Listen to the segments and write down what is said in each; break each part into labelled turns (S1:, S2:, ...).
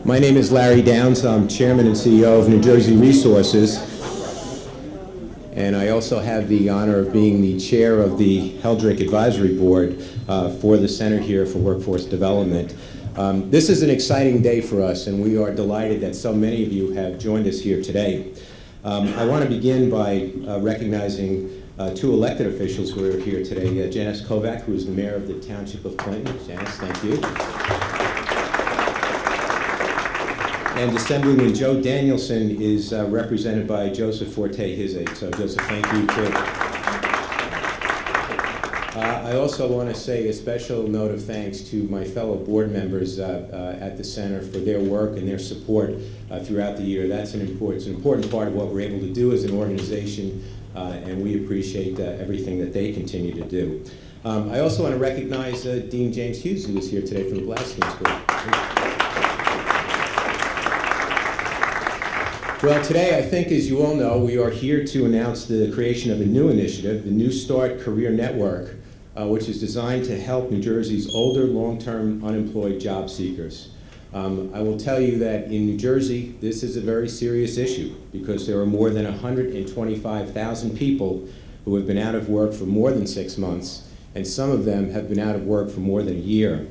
S1: My name is Larry Downs. I'm Chairman and CEO of New Jersey Resources. And I also have the honor of being the chair of the Heldrick Advisory Board for the Center here for Workforce Development. This is an exciting day for us, and we are delighted that so many of you have joined us here today. I want to begin by recognizing two elected officials who are here today. Janice Kovac, who is the mayor of the Township of Clinton. Janice, thank you. And Assemblyman Joe Danielson is represented by Joseph Forte, his aide. So Joseph, thank you too. I also want to say a special note of thanks to my fellow board members at the center for their work and their support throughout the year. It's an important part of what we're able to do as an organization, and we appreciate everything that they continue to do. I also want to recognize Dean James Hughes, who is here today from the Blasting School. Well, today, I think, as you all know, we are here to announce the creation of a new initiative, the New Start Career Network, which is designed to help New Jersey's older, long-term unemployed job seekers. I will tell you that in New Jersey, this is a very serious issue because there are more than 125,000 people who have been out of work for more than 6 months, and some of them have been out of work for more than a year.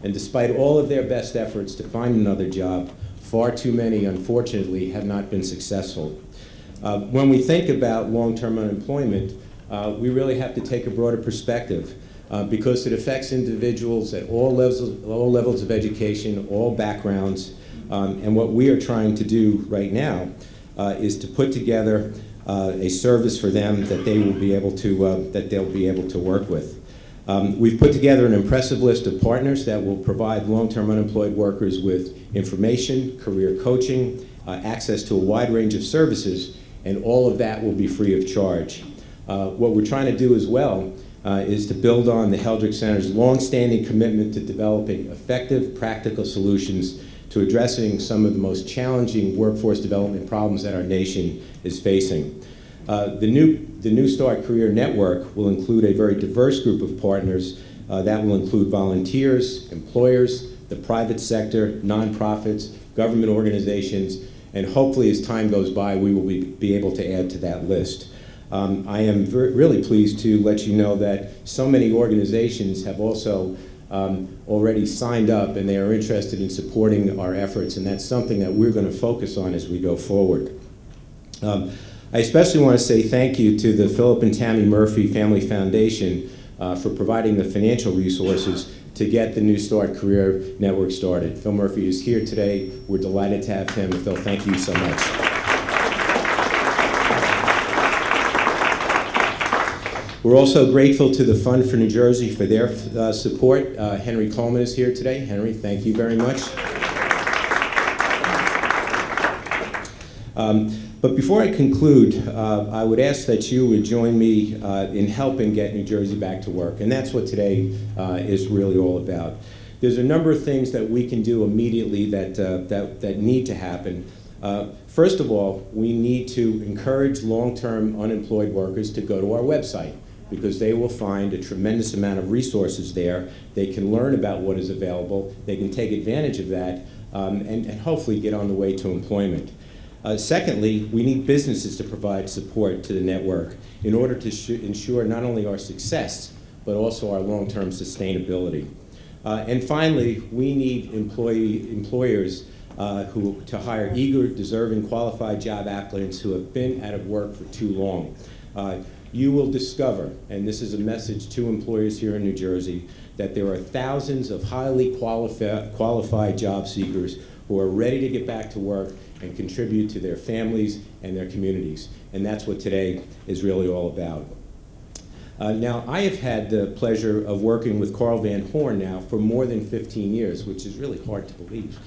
S1: And despite all of their best efforts to find another job, far too many, unfortunately, have not been successful. When we think about long-term unemployment, we really have to take a broader perspective because it affects individuals at all levels of education, all backgrounds, and what we are trying to do right now is to put together a service for them that they will be able to work with. We've put together an impressive list of partners that will provide long-term unemployed workers with information, career coaching, access to a wide range of services, and all of that will be free of charge. What we're trying to do as well is to build on the Heldrick Center's long-standing commitment to developing effective, practical solutions to addressing some of the most challenging workforce development problems that our nation is facing. The New Start Career Network will include a very diverse group of partners that will include volunteers, employers, the private sector, nonprofits, government organizations, and hopefully as time goes by, we will be able to add to that list. I am really pleased to let you know that so many organizations have also already signed up and they are interested in supporting our efforts, and that's something that we're going to focus on as we go forward. I especially want to say thank you to the Philip and Tammy Murphy Family Foundation for providing the financial resources to get the New Start Career Network started. Phil Murphy is here today. We're delighted to have him. Phil, thank you so much. We're also grateful to the Fund for New Jersey for their support. Henry Coleman is here today. Henry, thank you very much. But before I conclude, I would ask that you would join me in helping get New Jersey back to work, and that's what today is really all about. There's a number of things that we can do immediately that need to happen. First of all, we need to encourage long-term unemployed workers to go to our website because they will find a tremendous amount of resources there. They can learn about what is available, they can take advantage of that, and hopefully get on the way to employment. Secondly, we need businesses to provide support to the network in order to ensure not only our success, but also our long-term sustainability. And finally, we need employers to hire eager, deserving, qualified job applicants who have been out of work for too long. You will discover, and this is a message to employers here in New Jersey, that there are thousands of highly qualified job seekers who are ready to get back to work and contribute to their families and their communities. And that's what today is really all about. Now, I have had the pleasure of working with Carl Van Horn now for more than 15 years, which is really hard to believe.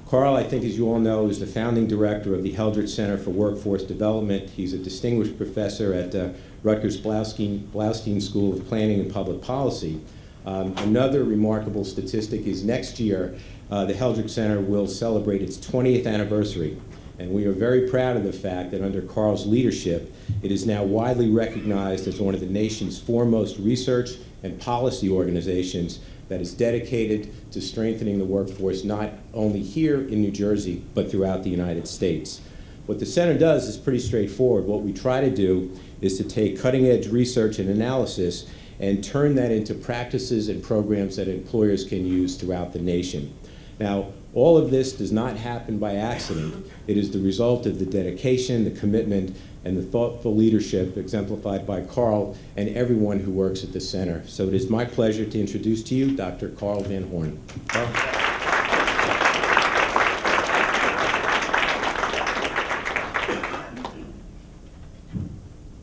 S1: Carl, I think, as you all know, is the founding director of the Heldrick Center for Workforce Development. He's a distinguished professor at Rutgers Blaustein School of Planning and Public Policy. Another remarkable statistic is next year, the Heldrick Center will celebrate its 20th anniversary. And we are very proud of the fact that under Carl's leadership, it is now widely recognized as one of the nation's foremost research and policy organizations that is dedicated to strengthening the workforce not only here in New Jersey, but throughout the United States. What the center does is pretty straightforward. What we try to do is to take cutting-edge research and analysis and turn that into practices and programs that employers can use throughout the nation. Now, all of this does not happen by accident. It is the result of the dedication, the commitment, and the thoughtful leadership exemplified by Carl and everyone who works at the center. So it is my pleasure to introduce to you Dr. Carl Van Horn. Carl?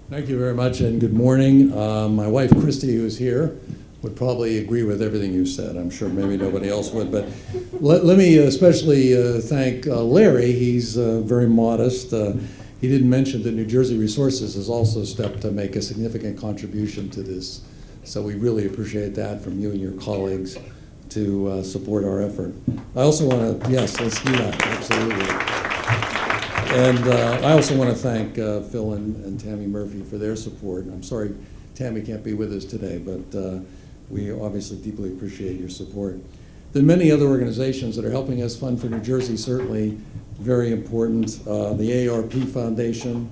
S2: Thank you very much, and good morning. My wife, Christy, who's here, would probably agree with everything you said. I'm sure maybe nobody else would, but let me especially thank Larry. He's very modest. He didn't mention that New Jersey Resources has also stepped to make a significant contribution to this. So we really appreciate that from you and your colleagues to support our effort. I also want to, yes, let's do that, absolutely. And I also want to thank Phil and Tammy Murphy for their support. I'm sorry Tammy can't be with us today, but we obviously deeply appreciate your support. There are many other organizations that are helping us. Fund for New Jersey, certainly very important. The AARP Foundation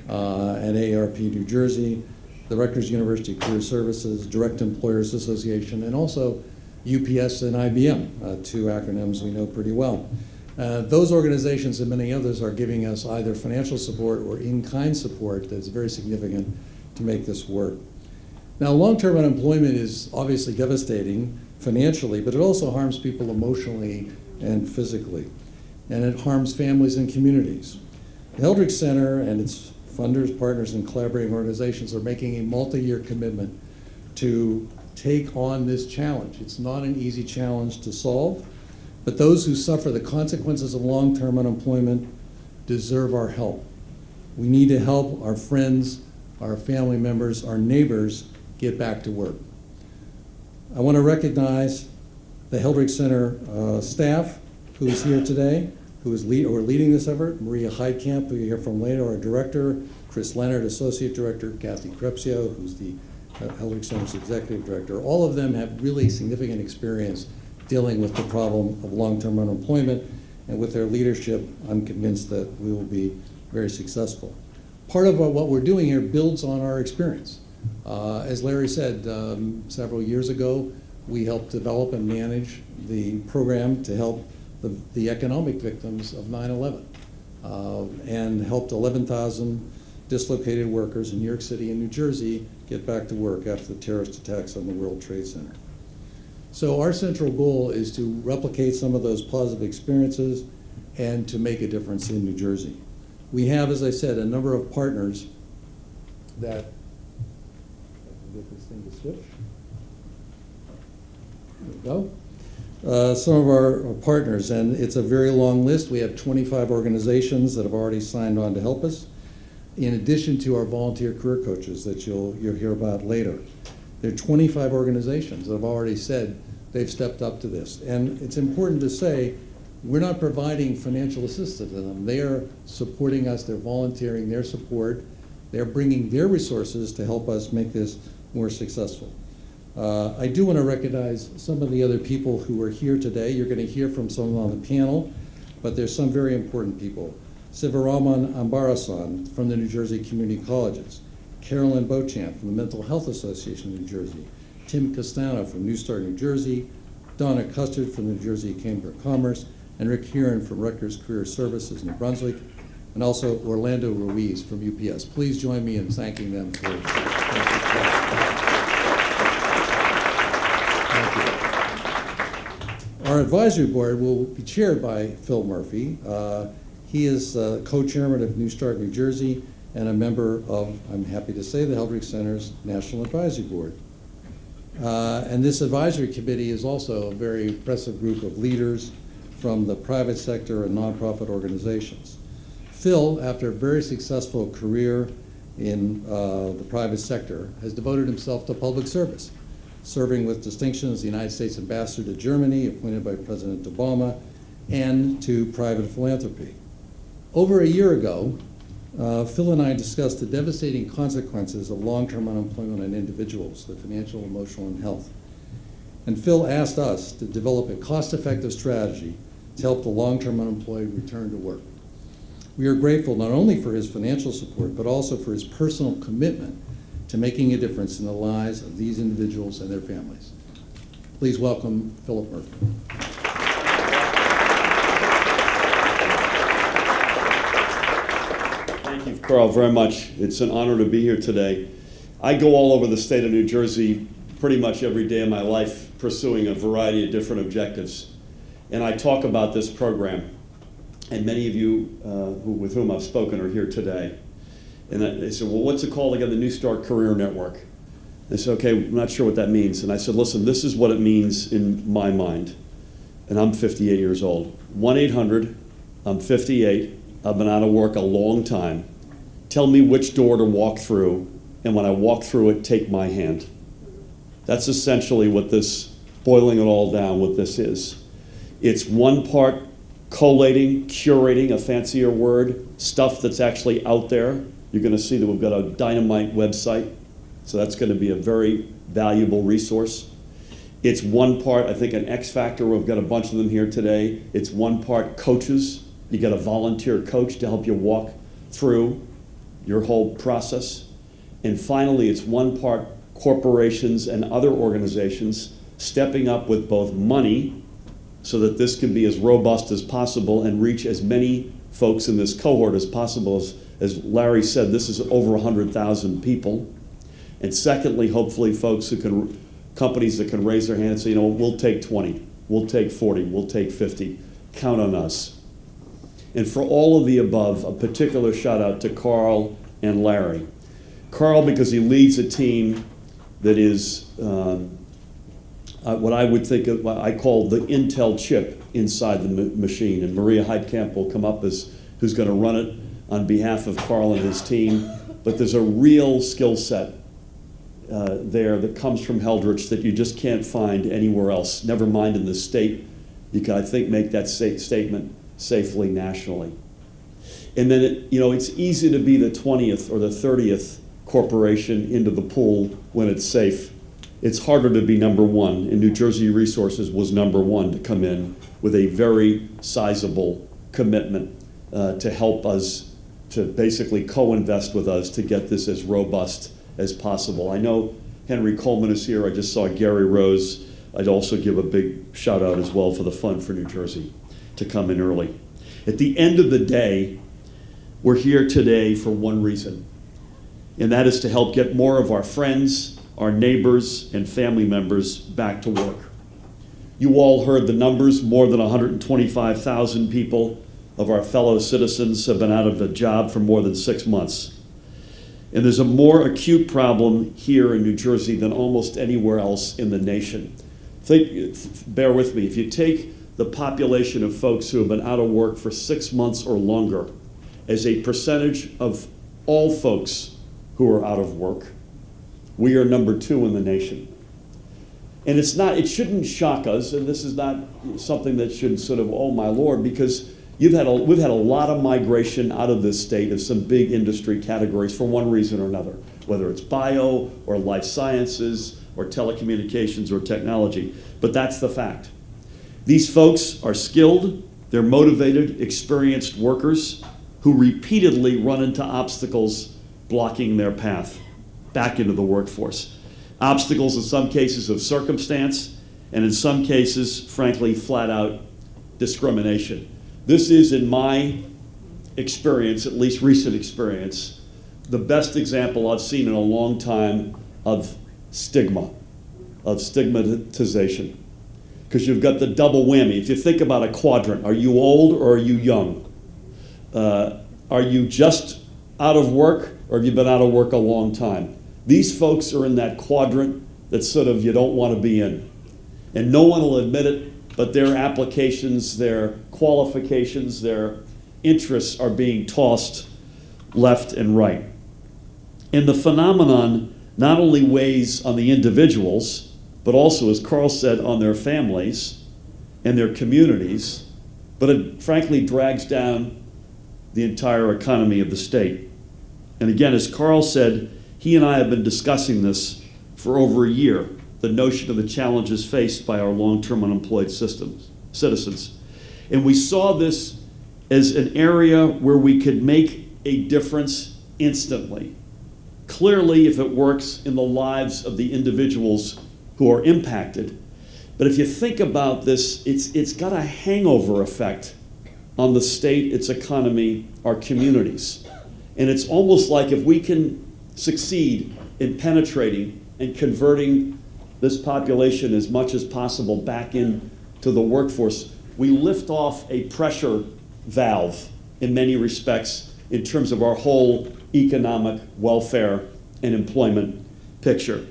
S2: and AARP New Jersey, the Rutgers University Career Services, Direct Employers Association, and also UPS and IBM, two acronyms we know pretty well. Those organizations and many others are giving us either financial support or in-kind support that's very significant to make this work. Now, long-term unemployment is obviously devastating financially, but it also harms people emotionally and physically, and it harms families and communities. The Heldrick Center and its funders, partners, and collaborating organizations are making a multi-year commitment to take on this challenge. It's not an easy challenge to solve, but those who suffer the consequences of long-term unemployment deserve our help. We need to help our friends, our family members, our neighbors get back to work. I want to recognize the Heldrick Center staff who is here today, who is leading this effort. Maria Heidkamp, who you'll hear from later, our director, Chris Leonard, associate director, Kathy Krepsio, who's the Heldrick Center's executive director. All of them have really significant experience dealing with the problem of long-term unemployment, and with their leadership, I'm convinced that we will be very successful. Part of what we're doing here builds on our experience. As Larry said, several years ago, we helped develop and manage the program to help the economic victims of 9/11 and helped 11,000 dislocated workers in New York City and New Jersey get back to work after the terrorist attacks on the World Trade Center. So our central goal is to replicate some of those positive experiences and to make a difference in New Jersey. We have, as I said, a number of partners that, get this thing to switch. There we go. Some of our partners, and it's a very long list. We have 25 organizations that have already signed on to help us, in addition to our volunteer career coaches that you'll hear about later. There are 25 organizations that have already said they've stepped up to this. And it's important to say, we're not providing financial assistance to them. They are supporting us, they're volunteering their support, they're bringing their resources to help us make this more successful. I do want to recognize some of the other people who are here today. You're going to hear from some on the panel, but there's some very important people. Sivaraman Ambarasan from the New Jersey Community Colleges, Carolyn Beauchamp from the Mental Health Association of New Jersey, Tim Castano from New Start New Jersey, Donna Custard from the New Jersey Chamber of Commerce, and Rick Heron from Rutgers Career Services, New Brunswick, and also Orlando Ruiz from UPS. Please join me in thanking them for thank you. Our advisory board will be chaired by Phil Murphy. He is co-chairman of New Start New Jersey and a member of, I'm happy to say, the Heldrick Center's National Advisory Board. And this advisory committee is also a very impressive group of leaders from the private sector and nonprofit organizations. Phil, after a very successful career in the private sector, has devoted himself to public service, serving with distinction as the United States Ambassador to Germany, appointed by President Obama, and to private philanthropy. Over a year ago, Phil and I discussed the devastating consequences of long-term unemployment on individuals, the financial, emotional, and health. And Phil asked us to develop a cost-effective strategy to help the long-term unemployed return to work. We are grateful not only for his financial support, but also for his personal commitment to making a difference in the lives of these individuals and their families. Please welcome Philip Murphy.
S3: Thank you, Carl, very much. It's an honor to be here today. I go all over the state of New Jersey pretty much every day of my life pursuing a variety of different objectives. And I talk about this program. And many of you with whom I've spoken are here today. And they said, well, what's it called again? The New Start Career Network. They said, okay, I'm not sure what that means. And I said, listen, this is what it means in my mind. And I'm 58 years old. 1-800, I'm 58, I've been out of work a long time. Tell me which door to walk through, and when I walk through it, take my hand. That's essentially what this, boiling it all down, what this is. It's one part collating, curating, a fancier word, stuff that's actually out there. You're going to see that we've got a dynamite website, so that's going to be a very valuable resource. It's one part, I think, an X Factor. We've got a bunch of them here today. It's one part coaches. You got a volunteer coach to help you walk through your whole process. And finally, it's one part corporations and other organizations stepping up with both money so that this can be as robust as possible and reach as many folks in this cohort as possible. As Larry said, this is over 100,000 people. And secondly, hopefully folks who can, companies that can raise their hand and say, you know, we'll take 20, we'll take 40, we'll take 50. Count on us. And for all of the above, a particular shout out to Carl and Larry. Carl, because he leads a team that is what I would think of, I call the Intel chip inside the machine. And Maria Heidkamp will come up as who's going to run it on behalf of Carl and his team. But there's a real skill set there that comes from Heldrich that you just can't find anywhere else, never mind in the state. You can, I think, make that statement safely nationally. And then, it's easy to be the 20th or the 30th corporation into the pool when it's safe. It's harder to be number one, and New Jersey Resources was number one to come in with a very sizable commitment to help us, to basically co-invest with us to get this as robust as possible. I know Henry Coleman is here. I just saw Gary Rose. I'd also give a big shout out as well for the Fund for New Jersey to come in early. At the end of the day, we're here today for one reason, and that is to help get more of our friends, our neighbors, and family members back to work. You all heard the numbers. More than 125,000 people of our fellow citizens have been out of a job for more than 6 months. And there's a more acute problem here in New Jersey than almost anywhere else in the nation. Bear with me, if you take the population of folks who have been out of work for 6 months or longer as a percentage of all folks who are out of work, we are number 2 in the nation. And it shouldn't shock us, and this is not something that should sort of, oh my Lord, because we've had a lot of migration out of this state of some big industry categories for one reason or another, whether it's bio or life sciences or telecommunications or technology, but that's the fact. These folks are skilled, they're motivated, experienced workers who repeatedly run into obstacles blocking their path back into the workforce. Obstacles in some cases of circumstance, and in some cases, frankly, flat out discrimination. This is, in my experience, at least recent experience, the best example I've seen in a long time of stigmatization. Because you've got the double whammy. If you think about a quadrant, are you old or are you young? Are you just out of work or have you been out of work a long time? These folks are in that quadrant that sort of you don't want to be in. And no one will admit it, but their applications, their qualifications, their interests are being tossed left and right. And the phenomenon not only weighs on the individuals, but also, as Carl said, on their families and their communities, but it frankly drags down the entire economy of the state. And again, as Carl said, he and I have been discussing this for over a year. the notion of the challenges faced by our long-term unemployed citizens. And we saw this as an area where we could make a difference instantly. Clearly, if it works in the lives of the individuals who are impacted. But if you think about this, it's got a hangover effect on the state, its economy, our communities. And it's almost like if we can succeed in penetrating and converting this population as much as possible back into the workforce, we lift off a pressure valve in many respects in terms of our whole economic welfare and employment picture.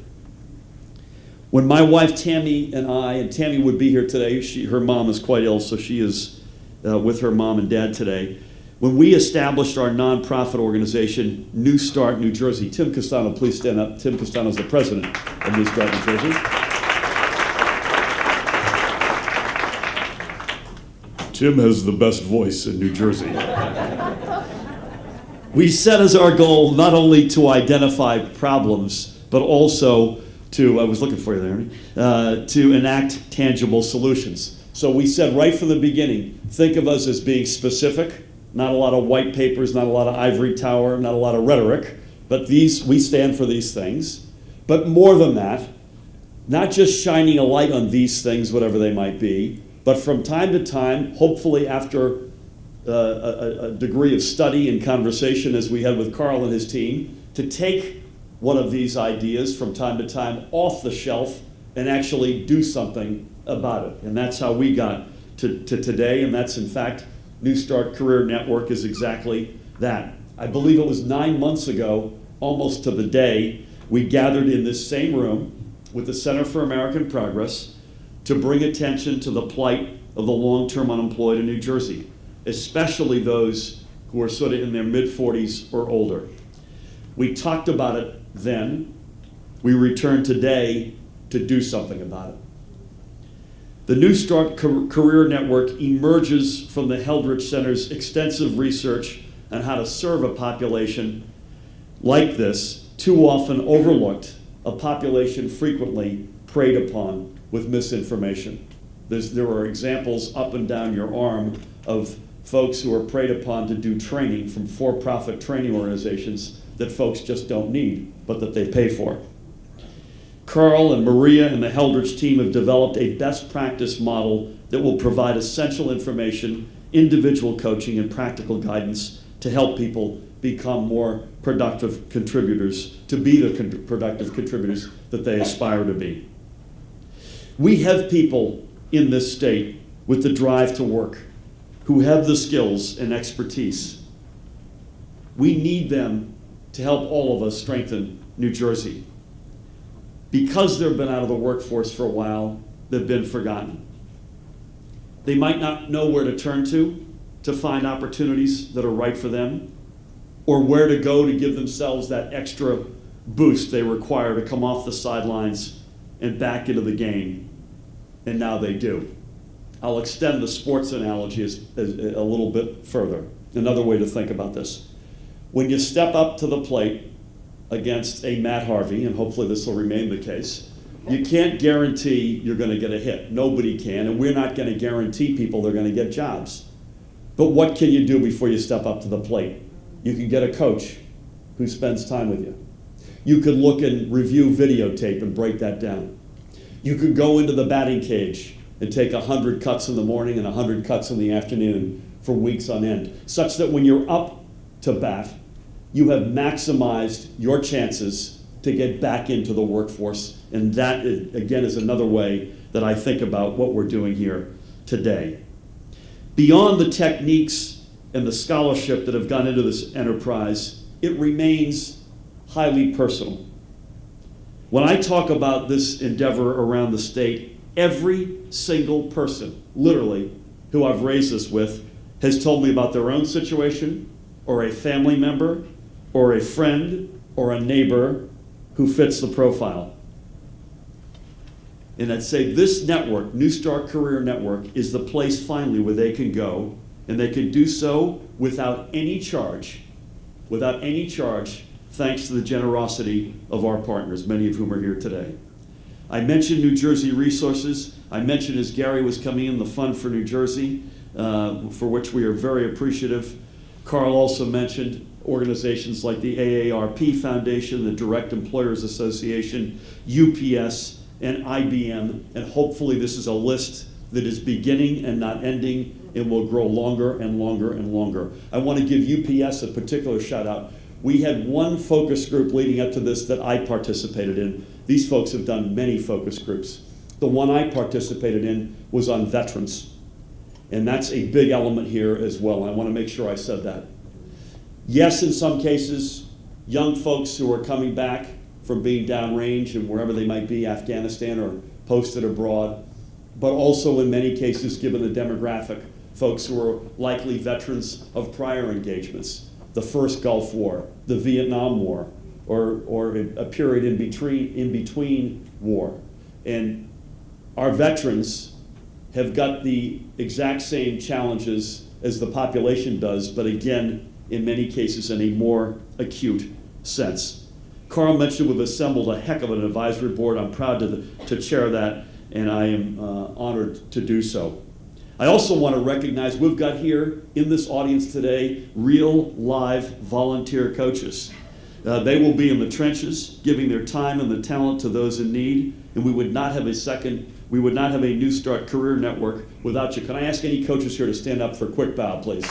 S3: When my wife Tammy and Tammy would be here today, her mom is quite ill, so she is with her mom and dad today. When we established our nonprofit organization, New Start New Jersey, Tim Castano, please stand up. Tim Castano is the president of New Start New Jersey. Tim has the best voice in New Jersey. We set as our goal not only to identify problems, but also to, I was looking for you there, Ernie, to enact tangible solutions. So we said right from the beginning, think of us as being specific, not a lot of white papers, not a lot of ivory tower, not a lot of rhetoric, but we stand for these things. But more than that, not just shining a light on these things, whatever they might be, but from time to time, hopefully after a degree of study and conversation as we had with Carl and his team, to take one of these ideas from time to time off the shelf and actually do something about it. And that's how we got to today, and that's in fact, New Start Career Network is exactly that. I believe it was 9 months ago, almost to the day, we gathered in this same room with the Center for American Progress to bring attention to the plight of the long-term unemployed in New Jersey, especially those who are sort of in their mid-40s or older. We talked about it then. We returned today to do something about it. The New Start Career Network emerges from the Heldrich Center's extensive research on how to serve a population like this, too often overlooked, a population frequently preyed upon with misinformation. There are examples up and down your arm of folks who are preyed upon to do training from for-profit training organizations that folks just don't need, but that they pay for. Carl and Maria and the Heldrich team have developed a best practice model that will provide essential information, individual coaching, and practical guidance to help people become more productive contributors, to be the productive contributors that they aspire to be. We have people in this state with the drive to work, who have the skills and expertise. We need them to help all of us strengthen New Jersey. Because they've been out of the workforce for a while, they've been forgotten. They might not know where to turn to find opportunities that are right for them, or where to go to give themselves that extra boost they require to come off the sidelines and back into the game. And now they do. I'll extend the sports analogy a little bit further. Another way to think about this. When you step up to the plate against a Matt Harvey, and hopefully this will remain the case, you can't guarantee you're going to get a hit. Nobody can, and we're not going to guarantee people they're going to get jobs. But what can you do before you step up to the plate? You can get a coach who spends time with you. You could look and review videotape and break that down. You could go into the batting cage and take 100 cuts in the morning and 100 cuts in the afternoon for weeks on end, such that when you're up to bat, you have maximized your chances to get back into the workforce. And that, again, is another way that I think about what we're doing here today. Beyond the techniques and the scholarship that have gone into this enterprise, it remains highly personal. When I talk about this endeavor around the state, every single person, literally, who I've raised this with, has told me about their own situation, or a family member, or a friend, or a neighbor who fits the profile. And I'd say this network, New Start Career Network, is the place finally where they can go, and they can do so without any charge, thanks to the generosity of our partners, many of whom are here today. I mentioned New Jersey Resources. I mentioned as Gary was coming in the Fund for New Jersey, for which we are very appreciative. Carl also mentioned organizations like the AARP Foundation, the Direct Employers Association, UPS, and IBM, and hopefully this is a list that is beginning and not ending and will grow longer and longer and longer. I want to give UPS a particular shout out. We had one focus group leading up to this that I participated in. These folks have done many focus groups. The one I participated in was on veterans. And that's a big element here as well. I want to make sure I said that. Yes, in some cases, young folks who are coming back from being downrange and wherever they might be, Afghanistan or posted abroad, but also in many cases, given the demographic, folks who are likely veterans of prior engagements, the first Gulf War, the Vietnam War, or a period in between war. And our veterans have got the exact same challenges as the population does, but again, in many cases in a more acute sense. Carl mentioned we've assembled a heck of an advisory board. I'm proud to chair that, and I am honored to do so. I also want to recognize we've got here in this audience today real live volunteer coaches. They will be in the trenches, giving their time and the talent to those in need, and we would not have a New Start Career Network without you. Can I ask any coaches here to stand up for a quick bow, please?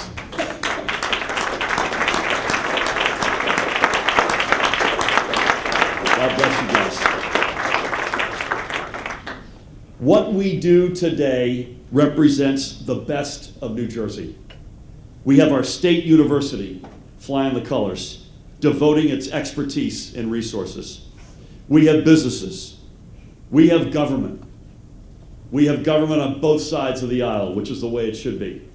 S3: God bless you guys. What we do today represents the best of New Jersey. We have our state university flying the colors, devoting its expertise and resources. We have businesses. We have government. We have government on both sides of the aisle, which is the way it should be,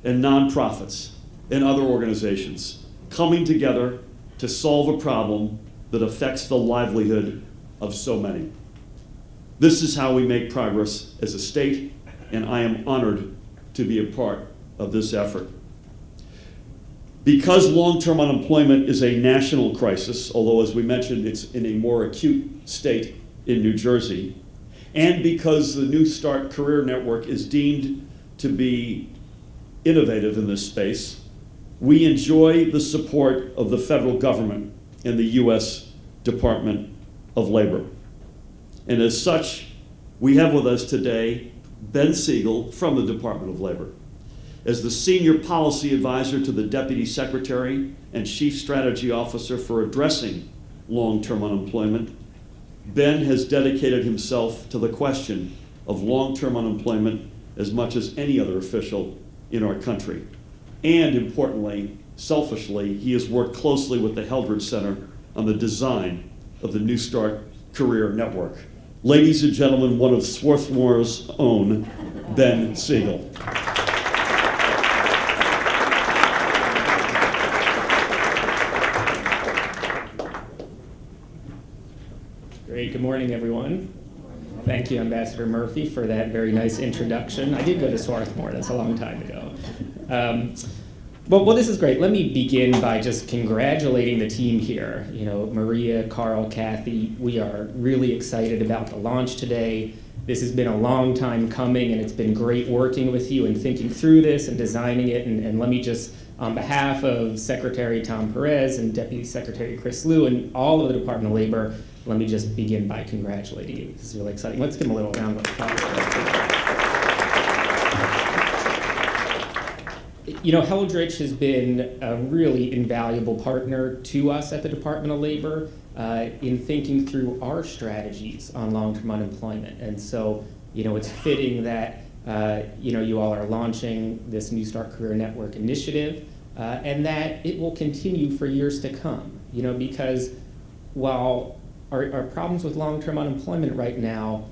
S3: and nonprofits and other organizations coming together to solve a problem that affects the livelihood of so many. This is how we make progress as a state, and I am honored to be a part of this effort. Because long-term unemployment is a national crisis, although as we mentioned, it's in a more acute state in New Jersey, and because the New Start Career Network is deemed to be innovative in this space, we enjoy the support of the federal government and the U.S. Department of Labor. And as such, we have with us today Ben Siegel from the Department of Labor. As the Senior Policy Advisor to the Deputy Secretary and Chief Strategy Officer for addressing long-term unemployment, Ben has dedicated himself to the question of long-term unemployment as much as any other official in our country. And importantly, selfishly, he has worked closely with the Heldridge Center on the design of the New Start Career Network. Ladies and gentlemen, one of Swarthmore's own, Ben Siegel.
S4: Great, good morning, everyone. Thank you, Ambassador Murphy, for that very nice introduction. I did go to Swarthmore, that's a long time ago. Well, this is great. Let me begin by just congratulating the team here. You know, Maria, Carl, Kathy, we are really excited about the launch today. This has been a long time coming, and it's been great working with you and thinking through this and designing it. And let me just, on behalf of Secretary Tom Perez and Deputy Secretary Chris Liu and all of the Department of Labor, let me just begin by congratulating you. This is really exciting. Let's give them a little round of applause. You know, Heldridge has been a really invaluable partner to us at the Department of Labor in thinking through our strategies on long-term unemployment. And so, you know, it's fitting that, you know, you all are launching this New Start Career Network initiative and that it will continue for years to come, you know, because while our problems with long-term unemployment right now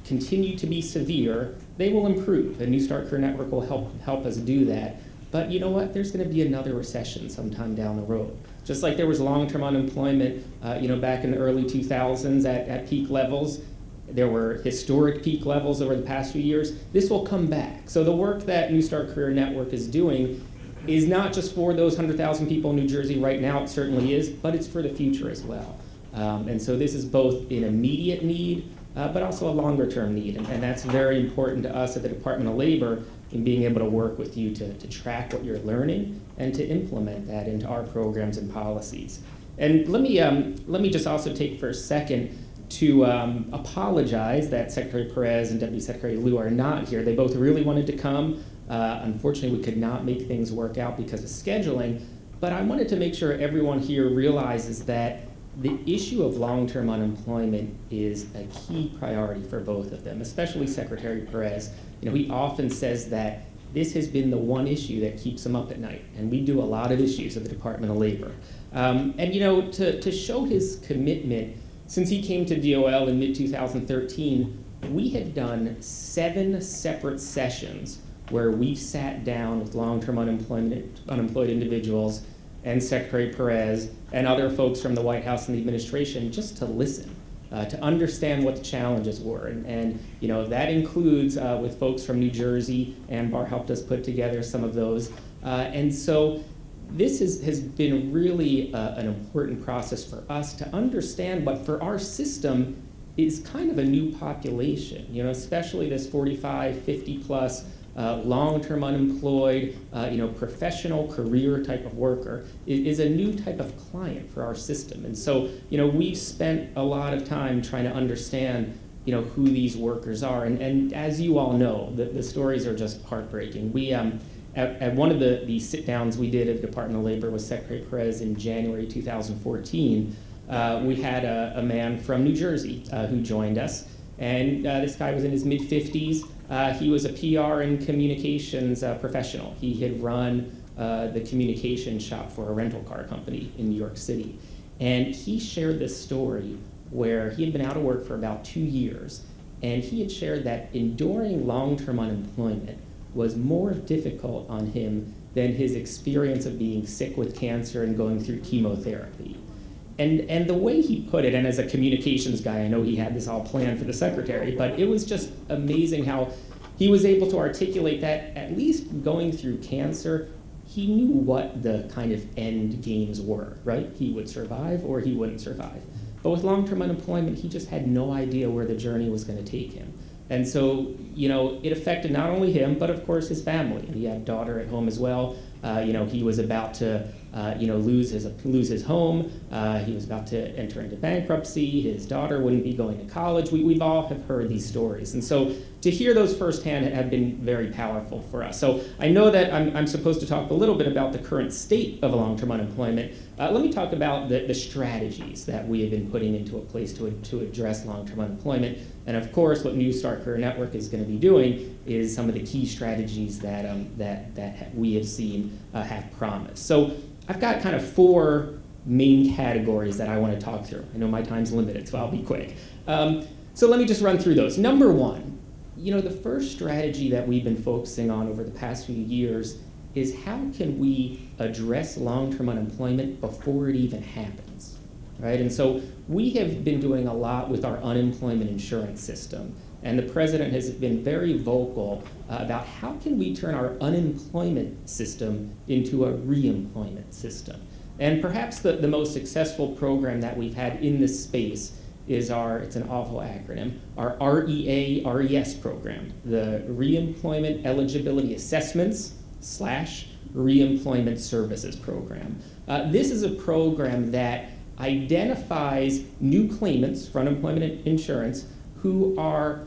S4: continue to be severe, they will improve. The New Start Career Network will help us do that. But you know what? There's going to be another recession sometime down the road. Just like there was long-term unemployment, you know, back in the early 2000s at peak levels. There were historic peak levels over the past few years. This will come back. So the work that New Start Career Network is doing is not just for those 100,000 people in New Jersey right now. It certainly is, but it's for the future as well. And so this is both an immediate need but also a longer-term need. And that's very important to us at the Department of Labor in being able to work with you to track what you're learning and to implement that into our programs and policies. And let me just also take for a second to apologize that Secretary Perez and Deputy Secretary Liu are not here. They both really wanted to come. Unfortunately, we could not make things work out because of scheduling, but I wanted to make sure everyone here realizes that the issue of long-term unemployment is a key priority for both of them, especially Secretary Perez. He often says that this has been the one issue that keeps him up at night, and we do a lot of issues at the Department of Labor. To show his commitment, since he came to DOL in mid-2013, we have done 7 separate sessions where we've sat down with long-term unemployed individuals and Secretary Perez and other folks from the White House and the administration just to listen, to understand what the challenges were. And that includes with folks from New Jersey. Anbar helped us put together some of those. And so this has been really an important process for us to understand what for our system is kind of a new population, especially this 45, 50 plus long-term unemployed, professional career type of worker is a new type of client for our system. And so, we've spent a lot of time trying to understand, who these workers are. And as you all know, the stories are just heartbreaking. We, at one of the sit-downs we did at the Department of Labor with Secretary Perez in January 2014, we had a man from New Jersey who joined us. And this guy was in his mid-50s. He was a PR and communications professional. He had run the communication shop for a rental car company in New York City. And he shared this story where he had been out of work for about 2 years, and he had shared that enduring long-term unemployment was more difficult on him than his experience of being sick with cancer and going through chemotherapy. And the way he put it, and as a communications guy, I know he had this all planned for the secretary, but it was just amazing how he was able to articulate that at least going through cancer, he knew what the kind of end games were, right? He would survive or he wouldn't survive. But with long-term unemployment, he just had no idea where the journey was going to take him. And so, it affected not only him, but of course his family. He had a daughter at home as well. He was about to, lose his home. He was about to enter into bankruptcy. His daughter wouldn't be going to college. We've all have heard these stories. And so to hear those firsthand have been very powerful for us. So I know that I'm supposed to talk a little bit about the current state of long-term unemployment. Let me talk about the strategies that we have been putting into a place to address long-term unemployment. And of course, what New Start Career Network is going to be doing is some of the key strategies that we have seen have promised. So I've got kind of 4 main categories that I want to talk through. I know my time's limited, so I'll be quick. So let me just run through those. Number 1, the first strategy that we've been focusing on over the past few years is how can we address long-term unemployment before it even happens, right? And so we have been doing a lot with our unemployment insurance system. And the president has been very vocal about how can we turn our unemployment system into a reemployment system. And perhaps the most successful program that we've had in this space is it's an awful acronym, our REA-RES program, the Reemployment Eligibility Assessments / Reemployment Services Program. This is a program that identifies new claimants for unemployment insurance who are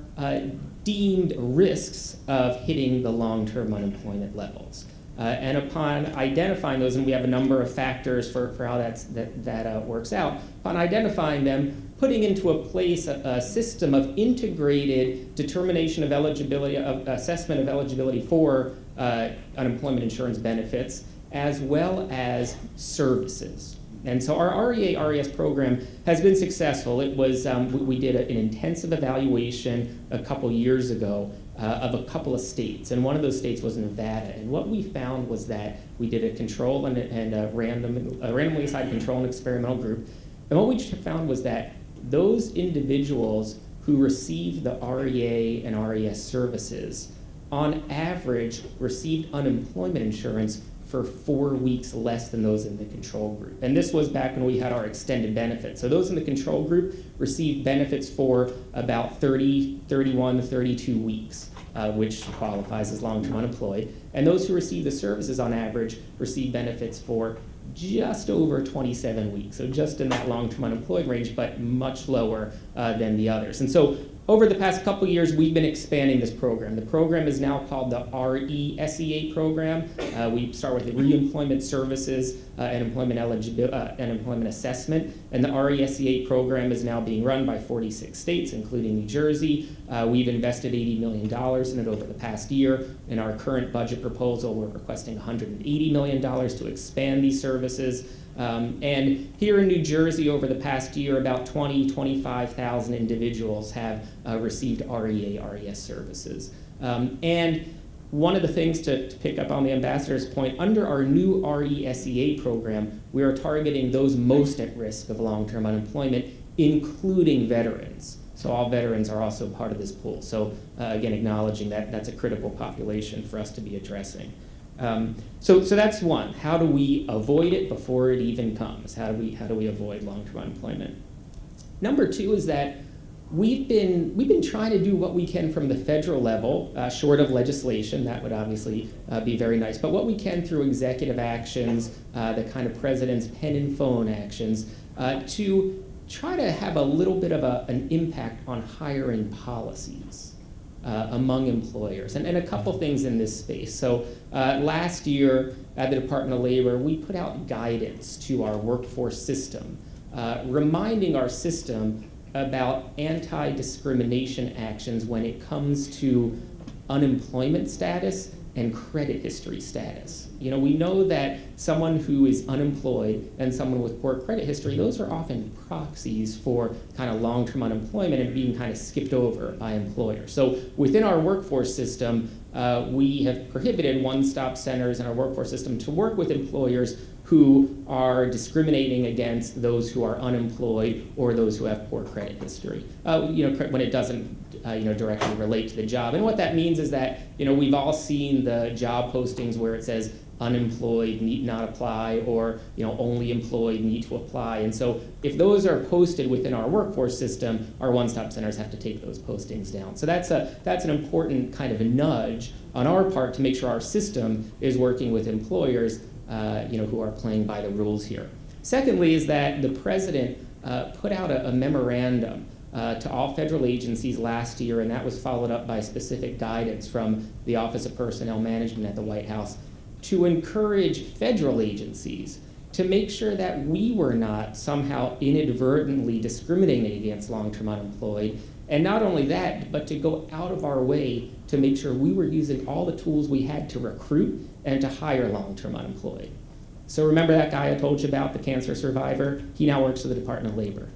S4: deemed risks of hitting the long-term unemployment levels. And upon identifying those, and we have a number of factors for how that works out, upon identifying them, putting into a place a system of integrated determination of eligibility, of assessment of eligibility for unemployment insurance benefits, as well as services. And so our REA-RES program has been successful. It was, we did an intensive evaluation a couple years ago of a couple of states, and one of those states was Nevada. And what we found was that we did a control and a randomly assigned control and experimental group. And what we found was that those individuals who received the REA and RES services, on average, received unemployment insurance for 4 weeks less than those in the control group. And this was back when we had our extended benefits. So those in the control group received benefits for about 30, 31, 32 weeks, which qualifies as long-term unemployed. And those who received the services on average received benefits for just over 27 weeks, so just in that long-term unemployed range, but much lower than the others. And so over the past couple years, we've been expanding this program. The program is now called the RESEA program. We start with the Reemployment Services and Employment Eligibility and Employment Assessment, and the RESEA program is now being run by 46 states, including New Jersey. We've invested $80 million in it over the past year. In our current budget proposal, we're requesting $180 million to expand these services. And here in New Jersey, over the past year, about 25,000 individuals have received RES services. And one of the things to pick up on the ambassador's point, under our new RESEA program, we are targeting those most at risk of long-term unemployment, including veterans. So all veterans are also part of this pool. So again, acknowledging that that's a critical population for us to be addressing. So that's one. How do we avoid it before it even comes? How do we avoid long-term unemployment? Number two is that we've been trying to do what we can from the federal level, short of legislation. That would obviously be very nice. But what we can through executive actions, the kind of president's pen and phone actions, to try to have a little bit of an impact on hiring policies among employers, and a couple things in this space. So last year at the Department of Labor, we put out guidance to our workforce system, reminding our system about anti-discrimination actions when it comes to unemployment status and credit history status. You know, we know that someone who is unemployed and someone with poor credit history, those are often proxies for kind of long-term unemployment and being kind of skipped over by employers. So within our workforce system, we have prohibited one-stop centers in our workforce system to work with employers who are discriminating against those who are unemployed or those who have poor credit history, when it doesn't directly relate to the job. And what that means is that, we've all seen the job postings where it says unemployed need not apply, or only employed need to apply. And so if those are posted within our workforce system, our one-stop centers have to take those postings down. So that's an important kind of a nudge on our part to make sure our system is working with employers who are playing by the rules here. Secondly is that the president put out a memorandum to all federal agencies last year, and that was followed up by specific guidance from the Office of Personnel Management at the White House to encourage federal agencies to make sure that we were not somehow inadvertently discriminating against long-term unemployed. And not only that, but to go out of our way to make sure we were using all the tools we had to recruit and to hire long-term unemployed. So remember that guy I told you about, the cancer survivor? He now works for the Department of Labor.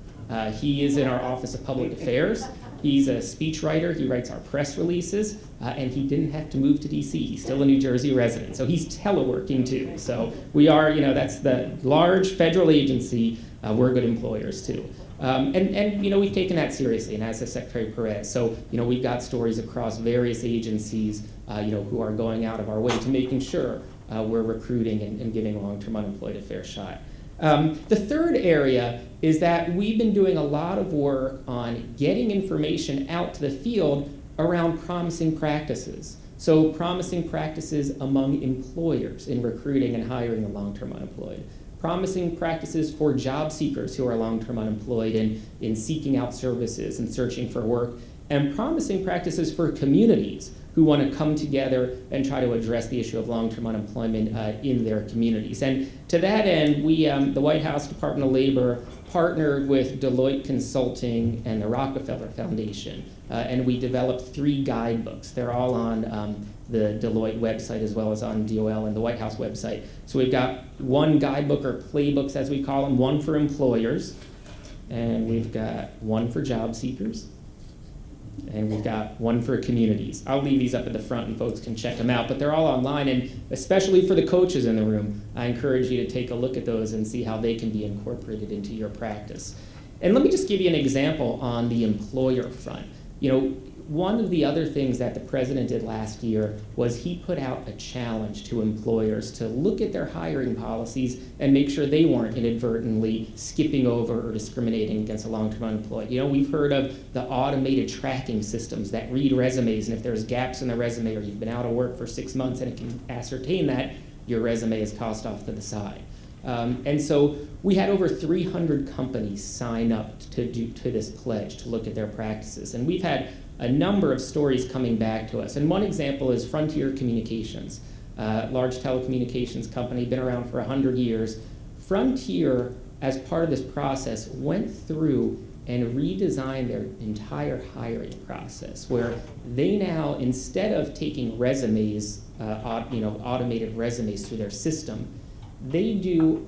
S4: He is in our Office of Public Affairs. He's a speechwriter. He writes our press releases, and he didn't have to move to DC. He's still a New Jersey resident, so he's teleworking too. So we are, that's the large federal agency. We're good employers too. And we've taken that seriously, and as has Secretary Perez. So, we've got stories across various agencies, who are going out of our way to making sure we're recruiting and giving long-term unemployed a fair shot. The third area is that we've been doing a lot of work on getting information out to the field around promising practices. So promising practices among employers in recruiting and hiring the long-term unemployed. Promising practices for job seekers who are long-term unemployed and in seeking out services and searching for work. And promising practices for communities who want to come together and try to address the issue of long-term unemployment in their communities. And to that end, we, the White House Department of Labor, partnered with Deloitte Consulting and the Rockefeller Foundation, and we developed 3 guidebooks. They're all on the Deloitte website as well as on DOL and the White House website. So we've got one guidebook, or playbooks as we call them, one for employers, and we've got one for job seekers, and we've got one for communities. I'll leave these up at the front and folks can check them out, but they're all online, and especially for the coaches in the room, I encourage you to take a look at those and see how they can be incorporated into your practice. And let me just give you an example on the employer front. one of the other things that the president did last year was he put out a challenge to employers to look at their hiring policies and make sure they weren't inadvertently skipping over or discriminating against a long-term unemployed. You know, we've heard of the automated tracking systems that read resumes, and if there's gaps in the resume or you've been out of work for 6 months and it can ascertain that, your resume is tossed off to the side. And so we had over 300 companies sign up to this pledge to look at their practices. And we've had a number of stories coming back to us. And one example is Frontier Communications, large telecommunications company, been around for 100 years. Frontier, as part of this process, went through and redesigned their entire hiring process, where they now, instead of taking resumes, automated resumes through their system, they do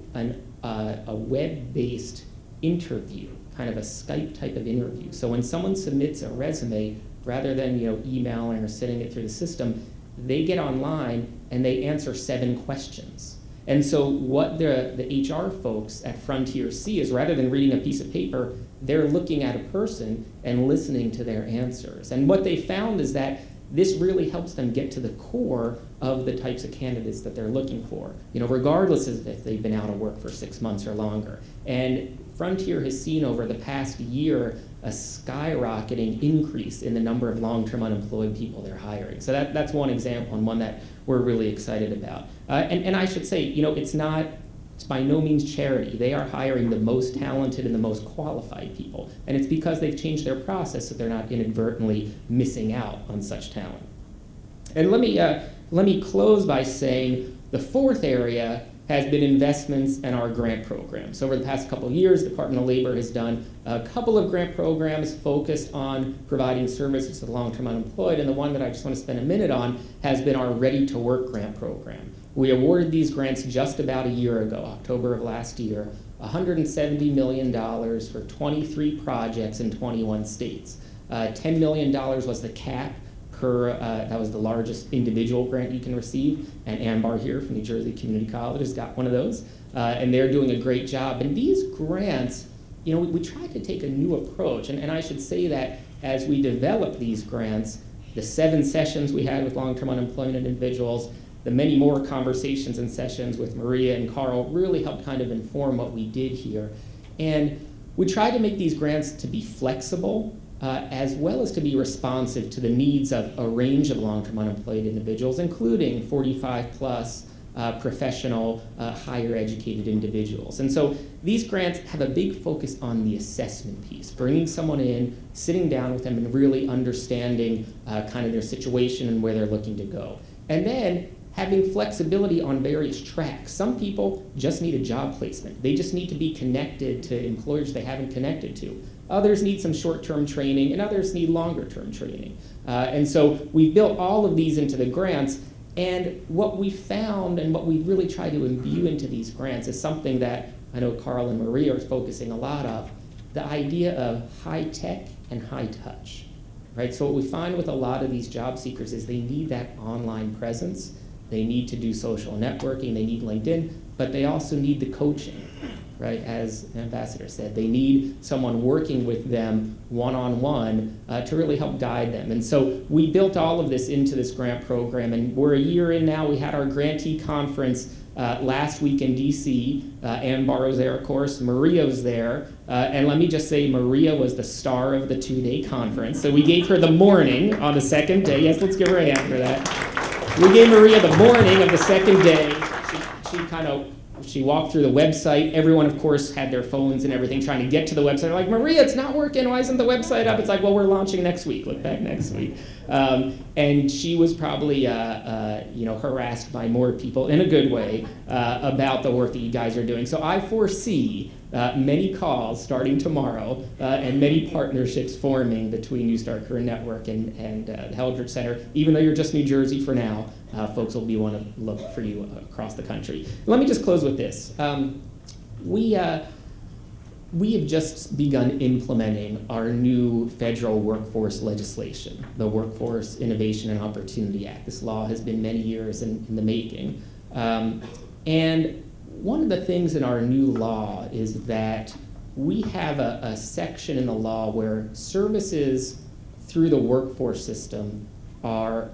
S4: a web-based interview, kind of a Skype type of interview. So when someone submits a resume, rather than emailing or sending it through the system, they get online and they answer 7 questions. And so what the HR folks at Frontier see is, rather than reading a piece of paper, they're looking at a person and listening to their answers. And what they found is that this really helps them get to the core of the types of candidates that they're looking for, regardless of if they've been out of work for 6 months or longer. And Frontier has seen over the past year a skyrocketing increase in the number of long-term unemployed people they're hiring. So that's one example, and one that we're really excited about. And I should say, it's by no means charity. They are hiring the most talented and the most qualified people. And it's because they've changed their process so they're not inadvertently missing out on such talent. And let me close by saying the fourth area has been investments in our grant programs. Over the past couple of years, the Department of Labor has done a couple of grant programs focused on providing services to the long-term unemployed, and the one that I just want to spend a minute on has been our Ready to Work grant program. We awarded these grants just about a year ago, October of last year, $170 million for 23 projects in 21 states. $10 million was the cap that was the largest individual grant you can receive, and Ambar here from New Jersey Community College has got one of those, and they're doing a great job. And these grants, we tried to take a new approach, and I should say that as we developed these grants, the 7 sessions we had with long-term unemployment individuals, the many more conversations and sessions with Maria and Carl really helped kind of inform what we did here. And we tried to make these grants to be flexible, as well as to be responsive to the needs of a range of long-term unemployed individuals, including 45-plus professional, higher educated individuals. And so these grants have a big focus on the assessment piece, bringing someone in, sitting down with them, and really understanding kind of their situation and where they're looking to go. And then having flexibility on various tracks. Some people just need a job placement. They just need to be connected to employers they haven't connected to. Others need some short-term training, and others need longer-term training. And so we've built all of these into the grants, and what we found and what we really try to imbue into these grants is something that I know Carl and Maria are focusing a lot of, the idea of high-tech and high-touch. Right? So what we find with a lot of these job seekers is they need that online presence. They need to do social networking, they need LinkedIn, but they also need the coaching, right? As Ambassador said, they need someone working with them one-on-one to really help guide them. And so we built all of this into this grant program, and we're a year in now. We had our grantee conference last week in DC. Ambar was there, of course. Maria was there. And let me just say, Maria was the star of the 2-day conference. So we gave her the morning on the second day. Yes, let's give her a hand for that. We gave Maria the morning of the second day. She walked through the website. Everyone, of course, had their phones and everything trying to get to the website. They're like, Maria, it's not working. Why isn't the website up? It's like, well, we're launching next week. Look back next week. And she was probably, harassed by more people in a good way about the work that you guys are doing. So I foresee many calls starting tomorrow and many partnerships forming between New Start Career Network and the Eldridge Center. Even though you're just New Jersey for now, folks will want to look for you across the country. Let me just close with this. We have just begun implementing our new federal workforce legislation, the Workforce Innovation and Opportunity Act. This law has been many years in the making. And one of the things in our new law is that we have a section in the law where services through the workforce system are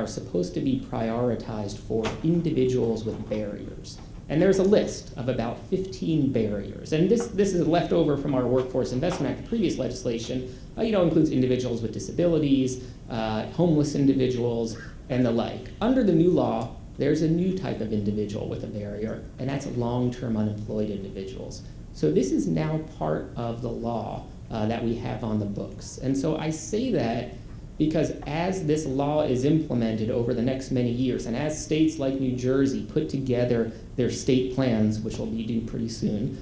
S4: supposed to be prioritized for individuals with barriers. And there's a list of about 15 barriers. And this is left over from our Workforce Investment Act, previous legislation, includes individuals with disabilities, homeless individuals, and the like. Under the new law, there's a new type of individual with a barrier, and that's long-term unemployed individuals. So this is now part of the law that we have on the books. And so I say that because as this law is implemented over the next many years, and as states like New Jersey put together their state plans, which will be due pretty soon,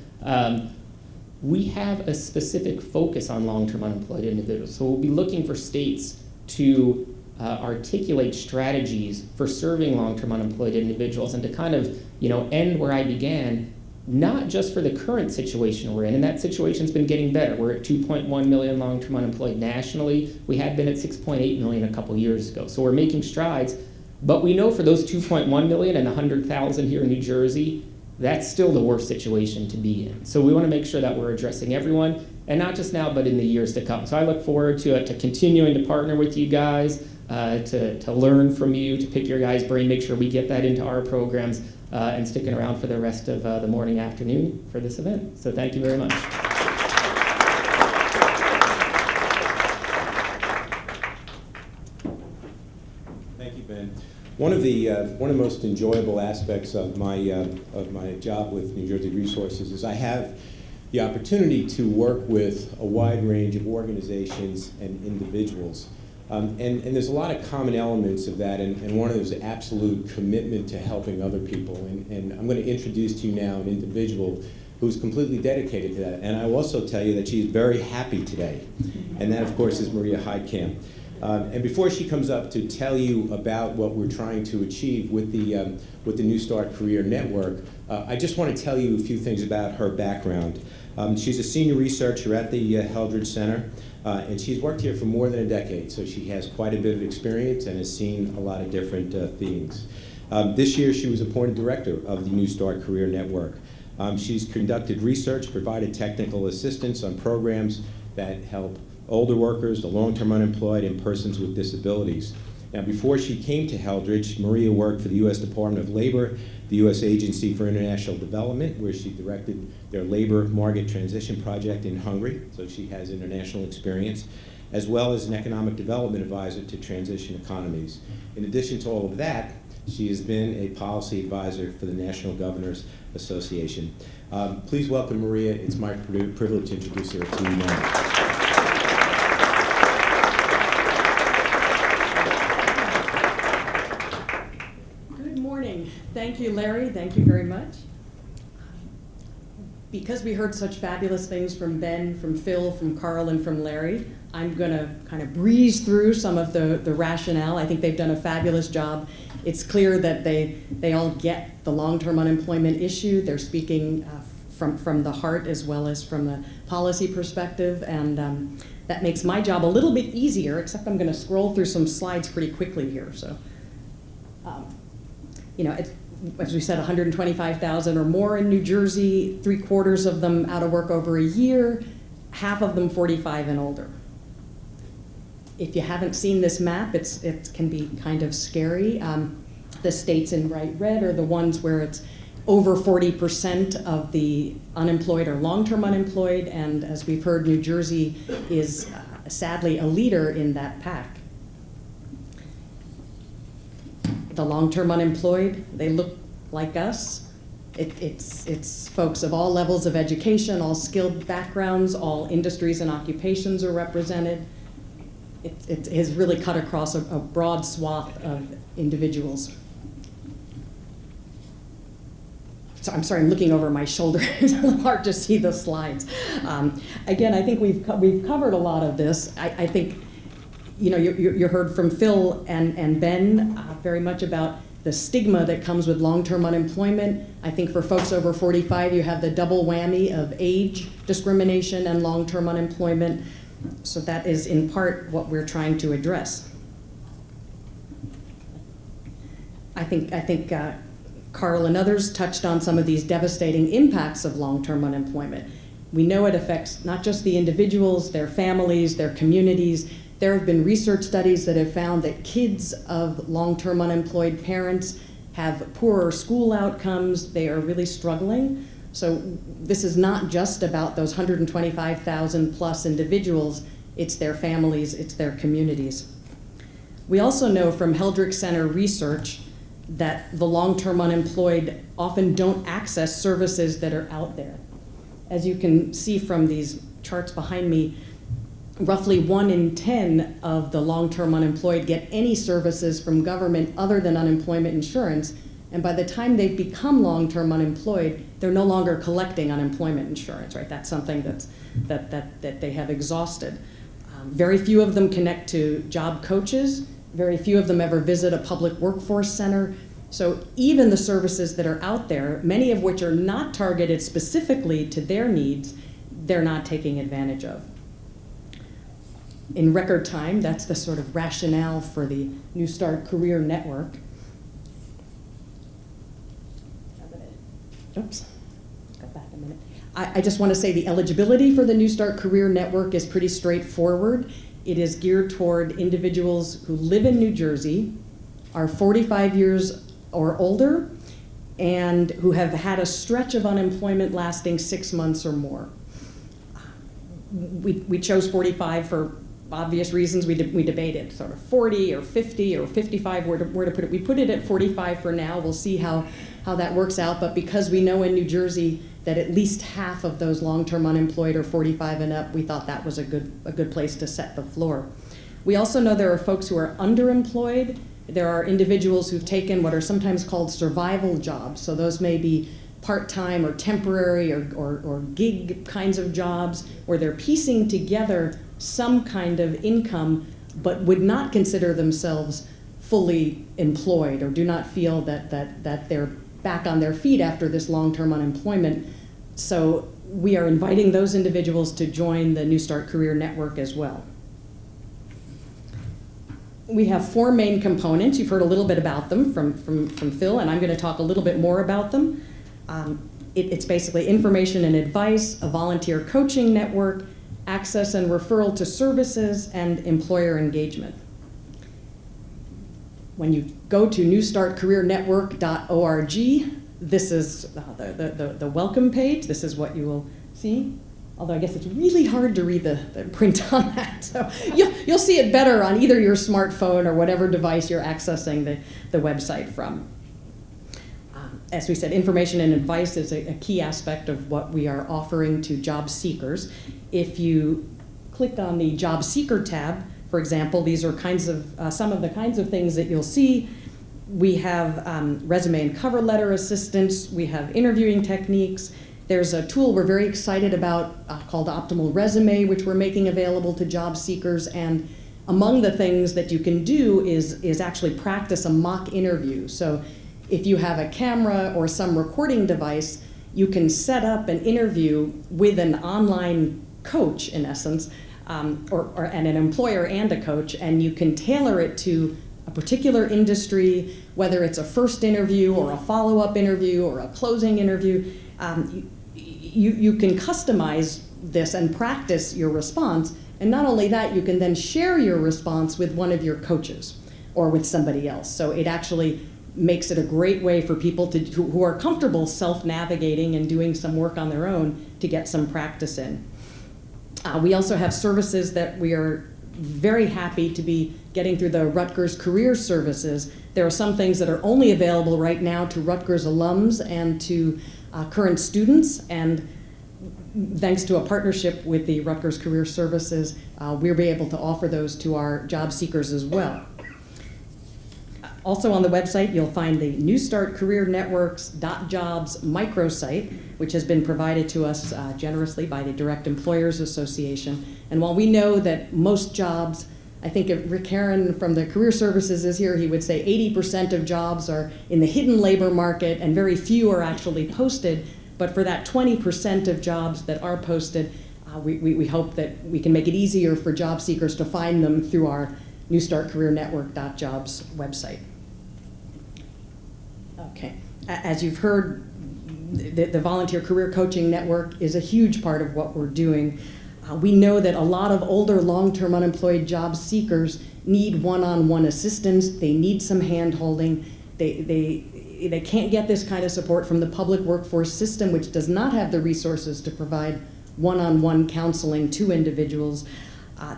S4: we have a specific focus on long-term unemployed individuals. So we'll be looking for states to articulate strategies for serving long-term unemployed individuals and to kind of, end where I began, not just for the current situation we're in, and that situation's been getting better. We're at 2.1 million long-term unemployed nationally. We had been at 6.8 million a couple years ago. So we're making strides, but we know for those 2.1 million and 100,000 here in New Jersey, that's still the worst situation to be in. So we want to make sure that we're addressing everyone, and not just now, but in the years to come. So I look forward to continuing to partner with you guys, to learn from you, to pick your guys' brain, make sure we get that into our programs, and sticking around for the rest of the morning, afternoon for this event. So thank you very much.
S1: Thank you, Ben. One of the most enjoyable aspects of my job with New Jersey Resources is I have the opportunity to work with a wide range of organizations and individuals. And there's a lot of common elements of that, and one of them is absolute commitment to helping other people. And I'm going to introduce to you now an individual who's completely dedicated to that. And I will also tell you that she's very happy today. And that, of course, is Maria Heidkamp. And before she comes up to tell you about what we're trying to achieve with the New Start Career Network, I just want to tell you a few things about her background. She's a senior researcher at the Heldridge Center, and she's worked here for more than a decade, so she has quite a bit of experience and has seen a lot of different things. This year, she was appointed director of the New Start Career Network. She's conducted research, provided technical assistance on programs that help older workers, the long-term unemployed, and persons with disabilities. Now, before she came to Heldridge, Maria worked for the U.S. Department of Labor, the U.S. Agency for International Development, where she directed their labor market transition project in Hungary, so she has international experience, as well as an economic development advisor to transition economies. In addition to all of that, she has been a policy advisor for the National Governors Association. Please welcome Maria. It's my privilege to introduce her to you now.
S5: Thank you, Larry. Thank you very much. Because we heard such fabulous things from Ben, from Phil, from Carl, and from Larry, I'm going to kind of breeze through some of the rationale. I think they've done a fabulous job. It's clear that they all get the long-term unemployment issue. They're speaking from the heart as well as from the policy perspective, and that makes my job a little bit easier, except I'm going to scroll through some slides pretty quickly here. So, as we said, 125,000 or more in New Jersey, 3/4 of them out of work over a year, half of them 45 and older. If you haven't seen this map, it can be kind of scary. The states in bright red are the ones where it's over 40% of the unemployed are long-term unemployed, and as we've heard, New Jersey is sadly a leader in that pack. The long-term unemployed, they look like us. It's folks of all levels of education, all skilled backgrounds, all industries and occupations are represented. It has really cut across a broad swath of individuals. So I'm sorry, I'm looking over my shoulder. It's a little hard to see the slides. Again, I think we've covered a lot of this. I think, you heard from Phil and Ben very much about the stigma that comes with long-term unemployment. I think for folks over 45, you have the double whammy of age discrimination and long-term unemployment. So that is in part what we're trying to address. I think Carl and others touched on some of these devastating impacts of long-term unemployment. We know it affects not just the individuals, their families, their communities, There have been research studies that have found that kids of long-term unemployed parents have poorer school outcomes. They are really struggling. So this is not just about those 125,000 plus individuals. It's their families, it's their communities. We also know from Heldrick Center research that the long-term unemployed often don't access services that are out there. As you can see from these charts behind me, roughly 1 in 10 of the long-term unemployed get any services from government other than unemployment insurance, and by the time they've become long-term unemployed, they're no longer collecting unemployment insurance, right? That's something that they have exhausted. Very few of them connect to job coaches. Very few of them ever visit a public workforce center. So even the services that are out there, many of which are not targeted specifically to their needs, they're not taking advantage of. In record time, that's the sort of rationale for the New Start Career Network. Oops, go back a minute. I just want to say the eligibility for the New Start Career Network is pretty straightforward. It is geared toward individuals who live in New Jersey, are 45 years or older, and who have had a stretch of unemployment lasting 6 months or more. We chose 45 for obvious reasons. We debated sort of 40 or 50 or 55, where to put it. We put it at 45 for now. We'll see how that works out. But because we know in New Jersey that at least half of those long-term unemployed are 45 and up, we thought that was a good place to set the floor. We also know there are folks who are underemployed. There are individuals who've taken what are sometimes called survival jobs. So those may be part-time or temporary or gig kinds of jobs where they're piecing together some kind of income but would not consider themselves fully employed or do not feel that they're back on their feet after this long-term unemployment. So we are inviting those individuals to join the New Start Career Network as well. We have 4 main components. You've heard a little bit about them from Phil, and I'm going to talk a little bit more about them. It's basically information and advice, a volunteer coaching network, access and referral to services, and employer engagement. When you go to newstartcareernetwork.org, this is the welcome page. This is what you will see. Although I guess it's really hard to read the print on that. So you'll see it better on either your smartphone or whatever device you're accessing the website from. As we said, information and advice is a key aspect of what we are offering to job seekers. If you click on the Job Seeker tab, for example, these are some of the kinds of things that you'll see. We have resume and cover letter assistance. We have interviewing techniques. There's a tool we're very excited about called Optimal Resume, which we're making available to job seekers. And among the things that you can do is actually practice a mock interview. So if you have a camera or some recording device, you can set up an interview with an online coach, in essence, and an employer and a coach, and you can tailor it to a particular industry, whether it's a first interview or a follow-up interview or a closing interview. You can customize this and practice your response, and not only that, you can then share your response with one of your coaches or with somebody else. So it actually makes it a great way for people who are comfortable self-navigating and doing some work on their own to get some practice in. We also have services that we are very happy to be getting through the Rutgers Career Services. There are some things that are only available right now to Rutgers alums and to current students, and thanks to a partnership with the Rutgers Career Services, we'll be able to offer those to our job seekers as well. Also on the website, you'll find the New Start Career Network's .jobs microsite, which has been provided to us generously by the Direct Employers Association. And while we know that most jobs, I think if Rick Herron from the Career Services is here, he would say 80% of jobs are in the hidden labor market and very few are actually posted. But for that 20% of jobs that are posted, we hope that we can make it easier for job seekers to find them through our New Start Career Network.jobs website. Okay, as you've heard, the Volunteer Career Coaching Network is a huge part of what we're doing. We know that a lot of older long-term unemployed job seekers need one-on-one assistance. They need some hand-holding. They can't get this kind of support from the public workforce system, which does not have the resources to provide one-on-one counseling to individuals.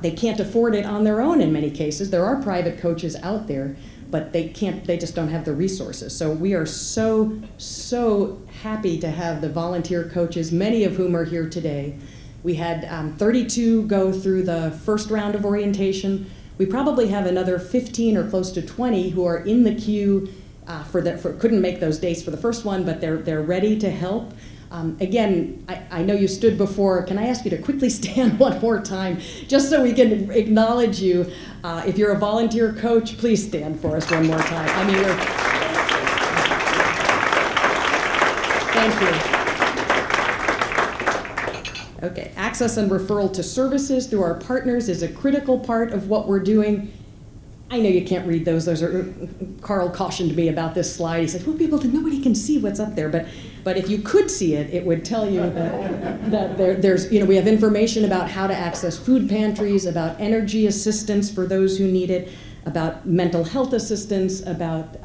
S5: They can't afford it on their own in many cases. There are private coaches out there, but they just don't have the resources. So we are so happy to have the volunteer coaches, many of whom are here today. We had 32 go through the first round of orientation. We probably have another 15 or close to 20 who are in the queue couldn't make those dates for the first one, but they're ready to help. Again, I know you stood before. Can I ask you to quickly stand one more time, just so we can acknowledge you? If you're a volunteer coach, please stand for us one more time. I mean, thank you. Okay, access and referral to services through our partners is a critical part of what we're doing. I know you can't read those. Carl cautioned me about this slide. He said, well, nobody can see what's up there. But if you could see it, it would tell you that there's, we have information about how to access food pantries, about energy assistance for those who need it, about mental health assistance, about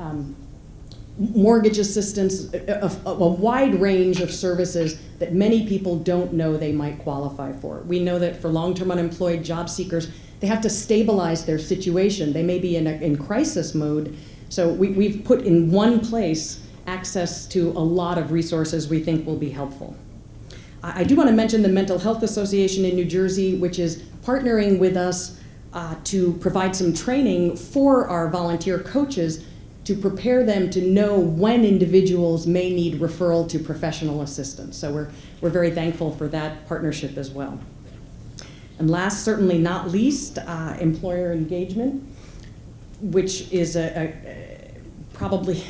S5: mortgage assistance, a wide range of services that many people don't know they might qualify for. We know that for long-term unemployed job seekers, they have to stabilize their situation. They may be in crisis mode. So we've put in one place access to a lot of resources we think will be helpful. I do want to mention the Mental Health Association in New Jersey, which is partnering with us to provide some training for our volunteer coaches to prepare them to know when individuals may need referral to professional assistance. So we're very thankful for that partnership as well. And last, certainly not least, employer engagement, which is probably,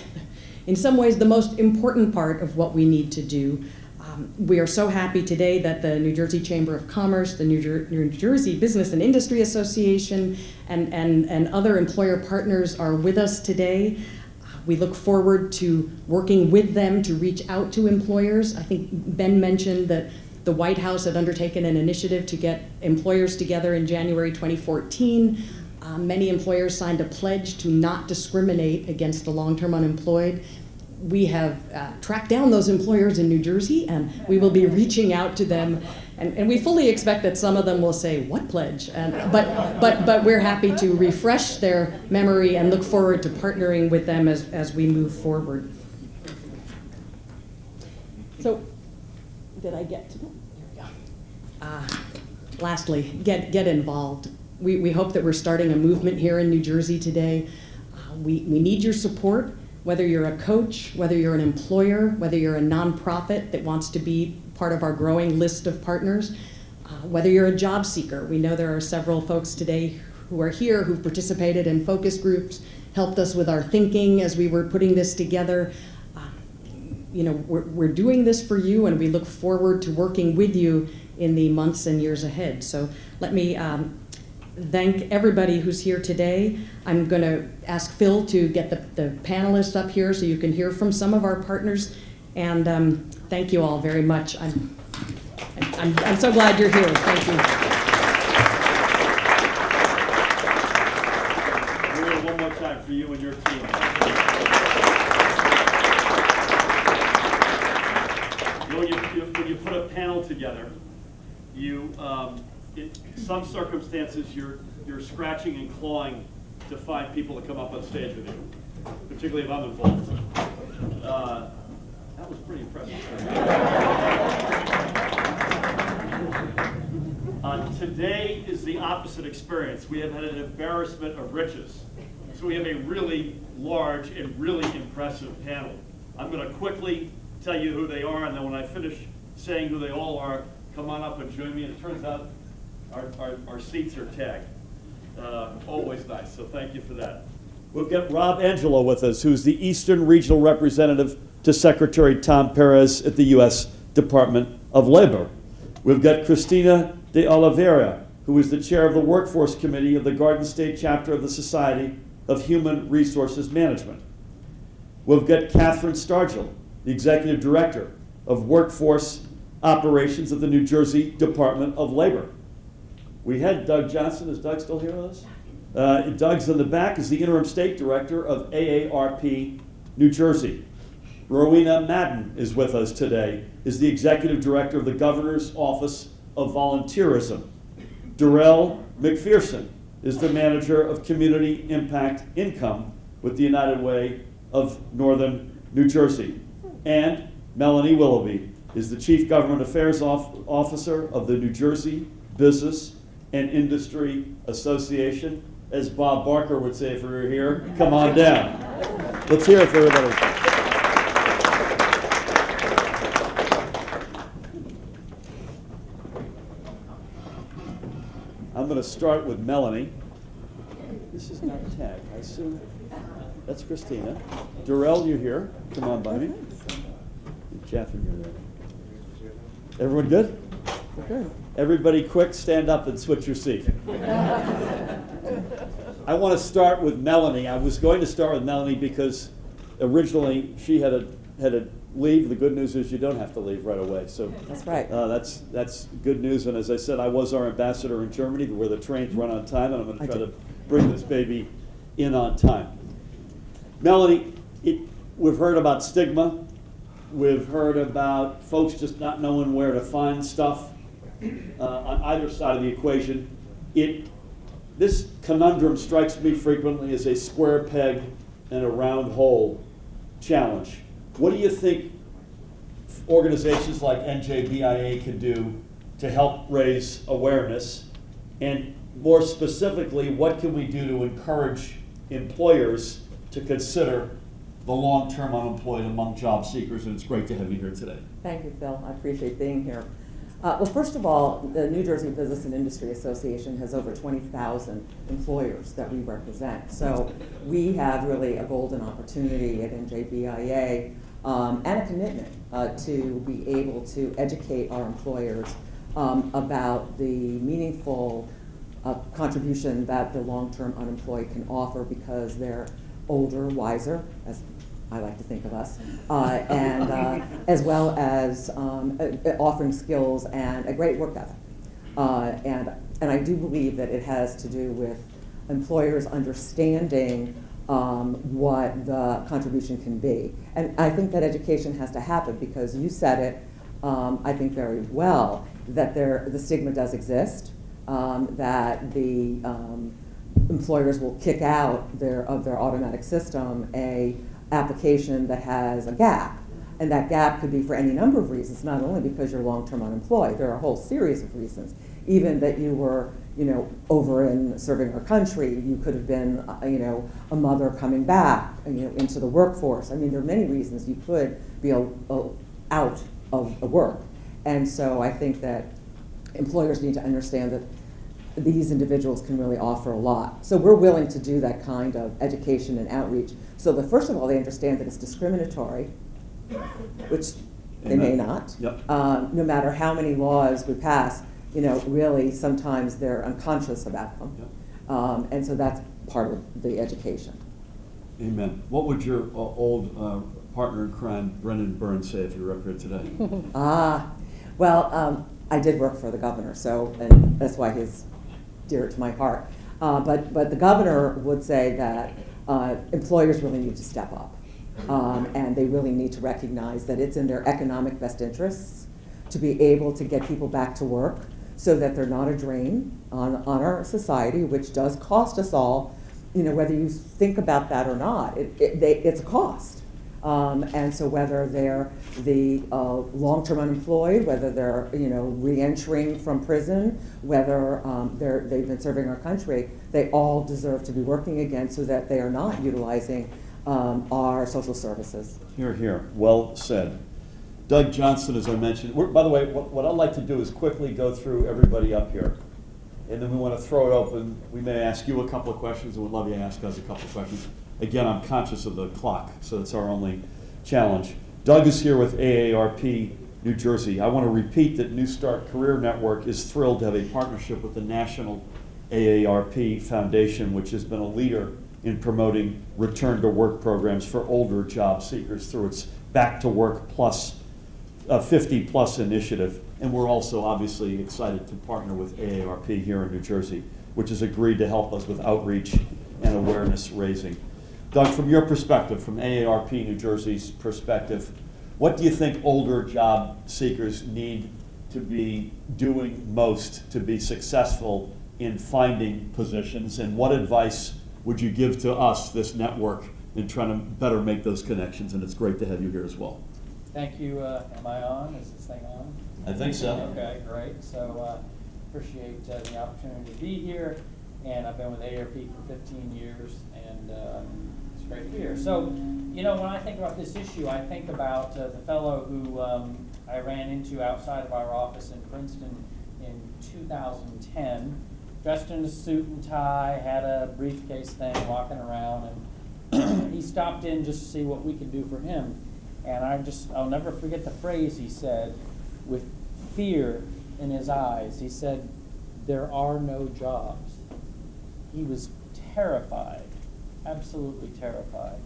S5: in some ways, the most important part of what we need to do. We are so happy today that the New Jersey Chamber of Commerce, the New Jersey Business and Industry Association, and other employer partners are with us today. We look forward to working with them to reach out to employers. I think Ben mentioned that the White House had undertaken an initiative to get employers together in January 2014. Many employers signed a pledge to not discriminate against the long-term unemployed. We have tracked down those employers in New Jersey, and we will be reaching out to them. And we fully expect that some of them will say, what pledge? But we're happy to refresh their memory and look forward to partnering with them as we move forward. So, did I get to them? There we go. Lastly, get involved. We hope that we're starting a movement here in New Jersey today. We need your support, whether you're a coach, whether you're an employer, whether you're a nonprofit that wants to be part of our growing list of partners, whether you're a job seeker. We know there are several folks today who are here who've participated in focus groups, helped us with our thinking as we were putting this together. We're doing this for you, and we look forward to working with you in the months and years ahead. So let me thank everybody who's here today. I'm going to ask Phil to get the panelists up here so you can hear from some of our partners. And thank you all very much. I'm so glad you're here. Thank you.
S3: Maria, one more time for you and your team. When you put a panel together, in some circumstances you're scratching and clawing to find people to come up on stage with you, particularly if I'm involved. That was pretty impressive. Today is the opposite experience. We have had an embarrassment of riches. So we have a really large and really impressive panel. I'm going to quickly tell you who they are, and then when I finish saying who they all are, come on up and join me. And it turns out our seats are tagged. Always nice, so thank you for that. We've got Rob Angelo with us, who's the Eastern Regional Representative to Secretary Tom Perez at the U.S. Department of Labor. We've got Cristina de Oliveira, who is the Chair of the Workforce Committee of the Garden State Chapter of the Society of Human Resources Management. We've got Catherine Stargell, the Executive Director of Workforce Operations of the New Jersey Department of Labor. We had Doug Johnson. Is Doug still here with us? Doug's in the back, is the interim state director of AARP New Jersey. Rowena Madden is with us today, is the executive director of the Governor's Office of Volunteerism. Darrell McPherson is the manager of Community Impact Income with the United Way of Northern New Jersey. And Melanie Willoughby is the Chief Government Affairs Officer of the New Jersey Business and Industry Association. As Bob Barker would say if we were here, come on down. Let's hear it for everybody. I'm going to start with Melanie. This is not a tag, I assume. That's Christina. Darrell, you're here. Come on by me. Catherine, you're there. Everyone good? Okay. Everybody quick, stand up and switch your seat. I want to start with Melanie. I was going to start with Melanie because originally she had to leave. The good news is you don't have to leave right away. So
S6: That's right.
S3: That's good news. And as I said, I was our ambassador in Germany where the trains run on time, and I'm going to try to bring this baby in on time. Melanie, we've heard about stigma. We've heard about folks just not knowing where to find stuff on either side of the equation. This conundrum strikes me frequently as a square peg and a round hole challenge. What do you think organizations like NJBIA can do to help raise awareness? And more specifically, what can we do to encourage employers to consider the long-term unemployed among job seekers? And it's great to have you here today.
S6: Thank you, Phil. I appreciate being here. Well, first of all, the New Jersey Business and Industry Association has over 20,000 employers that we represent. So we have really a golden opportunity at NJBIA and a commitment to be able to educate our employers about the meaningful contribution that the long-term unemployed can offer because they're older, wiser, as I like to think of us, and as well as offering skills and a great work ethic. And I do believe that it has to do with employers understanding what the contribution can be. And I think that education has to happen because you said it, I think very well, that the stigma does exist, that the employers will kick out of their automatic system a application that has a gap. And that gap could be for any number of reasons, not only because you're long-term unemployed. There are a whole series of reasons. Even that you were, over in serving our country, you could have been, a mother coming back, into the workforce. I mean, there are many reasons you could be out of work. And so I think that employers need to understand that these individuals can really offer a lot. So we're willing to do that kind of education and outreach. So first of all, they understand that it's discriminatory, which they may not.
S3: Yep.
S6: No matter how many laws we pass, really sometimes they're unconscious about them.
S3: Yep.
S6: And so that's part of the education.
S3: Amen. What would your old partner in crime, Brendan Burns, say if you were up here today?
S6: Well, I did work for the governor, and that's why he's dear to my heart. But the governor would say that employers really need to step up. And they really need to recognize that it's in their economic best interests to be able to get people back to work so that they're not a drain on our society, which does cost us all, whether you think about that or not, it's a cost. And so whether they're the long-term unemployed, whether they're re-entering from prison, whether they've been serving our country, they all deserve to be working again so that they are not utilizing our social services.
S3: Here, here. Well said. Doug Johnson, as I mentioned. By the way, what I'd like to do is quickly go through everybody up here. And then we want to throw it open. We may ask you a couple of questions, and we'd love you to ask us a couple of questions. Again, I'm conscious of the clock, so that's our only challenge. Doug is here with AARP New Jersey. I want to repeat that New Start Career Network is thrilled to have a partnership with the National AARP Foundation, which has been a leader in promoting return to work programs for older job seekers through its Back to Work Plus 50 Plus initiative. And we're also obviously excited to partner with AARP here in New Jersey, which has agreed to help us with outreach and awareness raising. Doug, from your perspective, from AARP New Jersey's perspective, what do you think older job seekers need to be doing most to be successful in finding positions, and what advice would you give to us, this network, in trying to better make those connections? And it's great to have you here as well.
S7: Thank you. Am I on? Is this thing on?
S3: I think so.
S7: Okay, great. So appreciate the opportunity to be here. And I've been with AARP for 15 years, and it's great to be here. So, you know, when I think about this issue, I think about the fellow who I ran into outside of our office in Princeton in 2010, dressed in a suit and tie, had a briefcase thing, walking around, and he stopped in just to see what we could do for him. And I'll never forget the phrase he said with fear in his eyes. He said, "There are no jobs." He was terrified, absolutely terrified.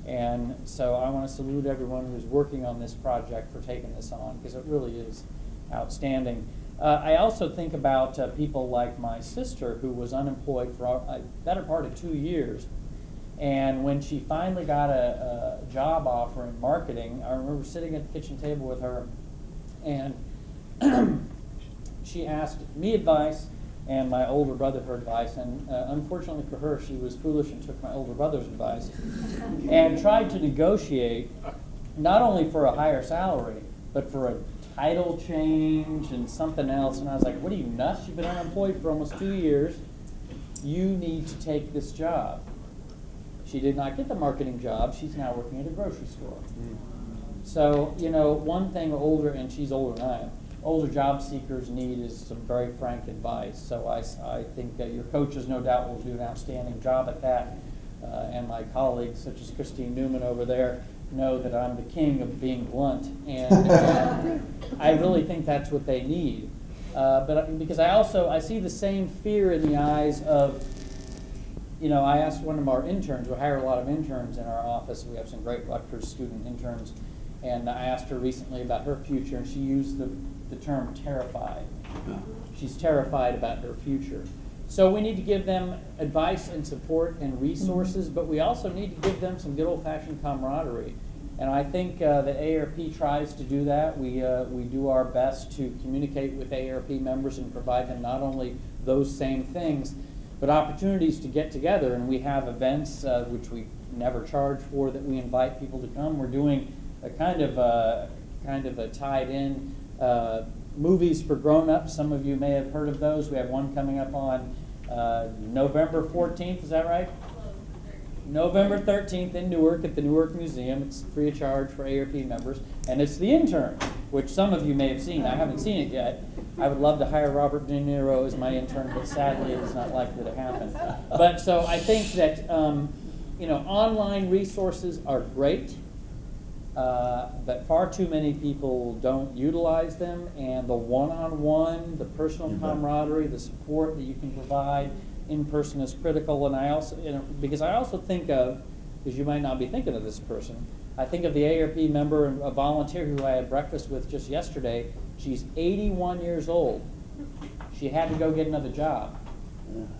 S7: And so I want to salute everyone who's working on this project for taking this on, because it really is outstanding. I also think about people like my sister, who was unemployed for a better part of 2 years. And when she finally got a job offer in marketing, I remember sitting at the kitchen table with her, and she asked me advice and my older brother her advice. And unfortunately for her, she was foolish and took my older brother's advice and tried to negotiate not only for a higher salary, but for a title change and something else. And I was like, what are you, nuts? You've been unemployed for almost 2 years. You need to take this job. She did not get the marketing job. She's now working at a grocery store. So, you know, one thing older, and she's older than I am, older job seekers need is some very frank advice. So I think your coaches no doubt will do an outstanding job at that. And my colleagues, such as Christine Newman over there, know that I'm the king of being blunt. And I really think that's what they need. But because I see the same fear in the eyes of, you know, I asked one of our interns, we hire a lot of interns in our office. We have some great Rutgers student interns. And I asked her recently about her future, and she used the term terrified. She's terrified about her future. So we need to give them advice and support and resources, but we also need to give them some good old-fashioned camaraderie. And I think that AARP tries to do that. We do our best to communicate with AARP members and provide them not only those same things, but opportunities to get together. And we have events which we never charge for that we invite people to come. We're doing a kind of a tied-in movies for grown-ups. Some of you may have heard of those. We have one coming up on November 14th. Is that right? November 13th in Newark at the Newark Museum. It's free of charge for AARP members. And it's The Intern, which some of you may have seen. I haven't seen it yet. I would love to hire Robert De Niro as my intern, but sadly it is not likely to happen. But so I think that you know, online resources are great, but far too many people don't utilize them. And the one-on-one, the personal camaraderie, the support that you can provide in person is critical. And I also, you know, because I also think of, because you might not be thinking of this person, I think of the AARP member and a volunteer who I had breakfast with just yesterday. She's 81 years old. She had to go get another job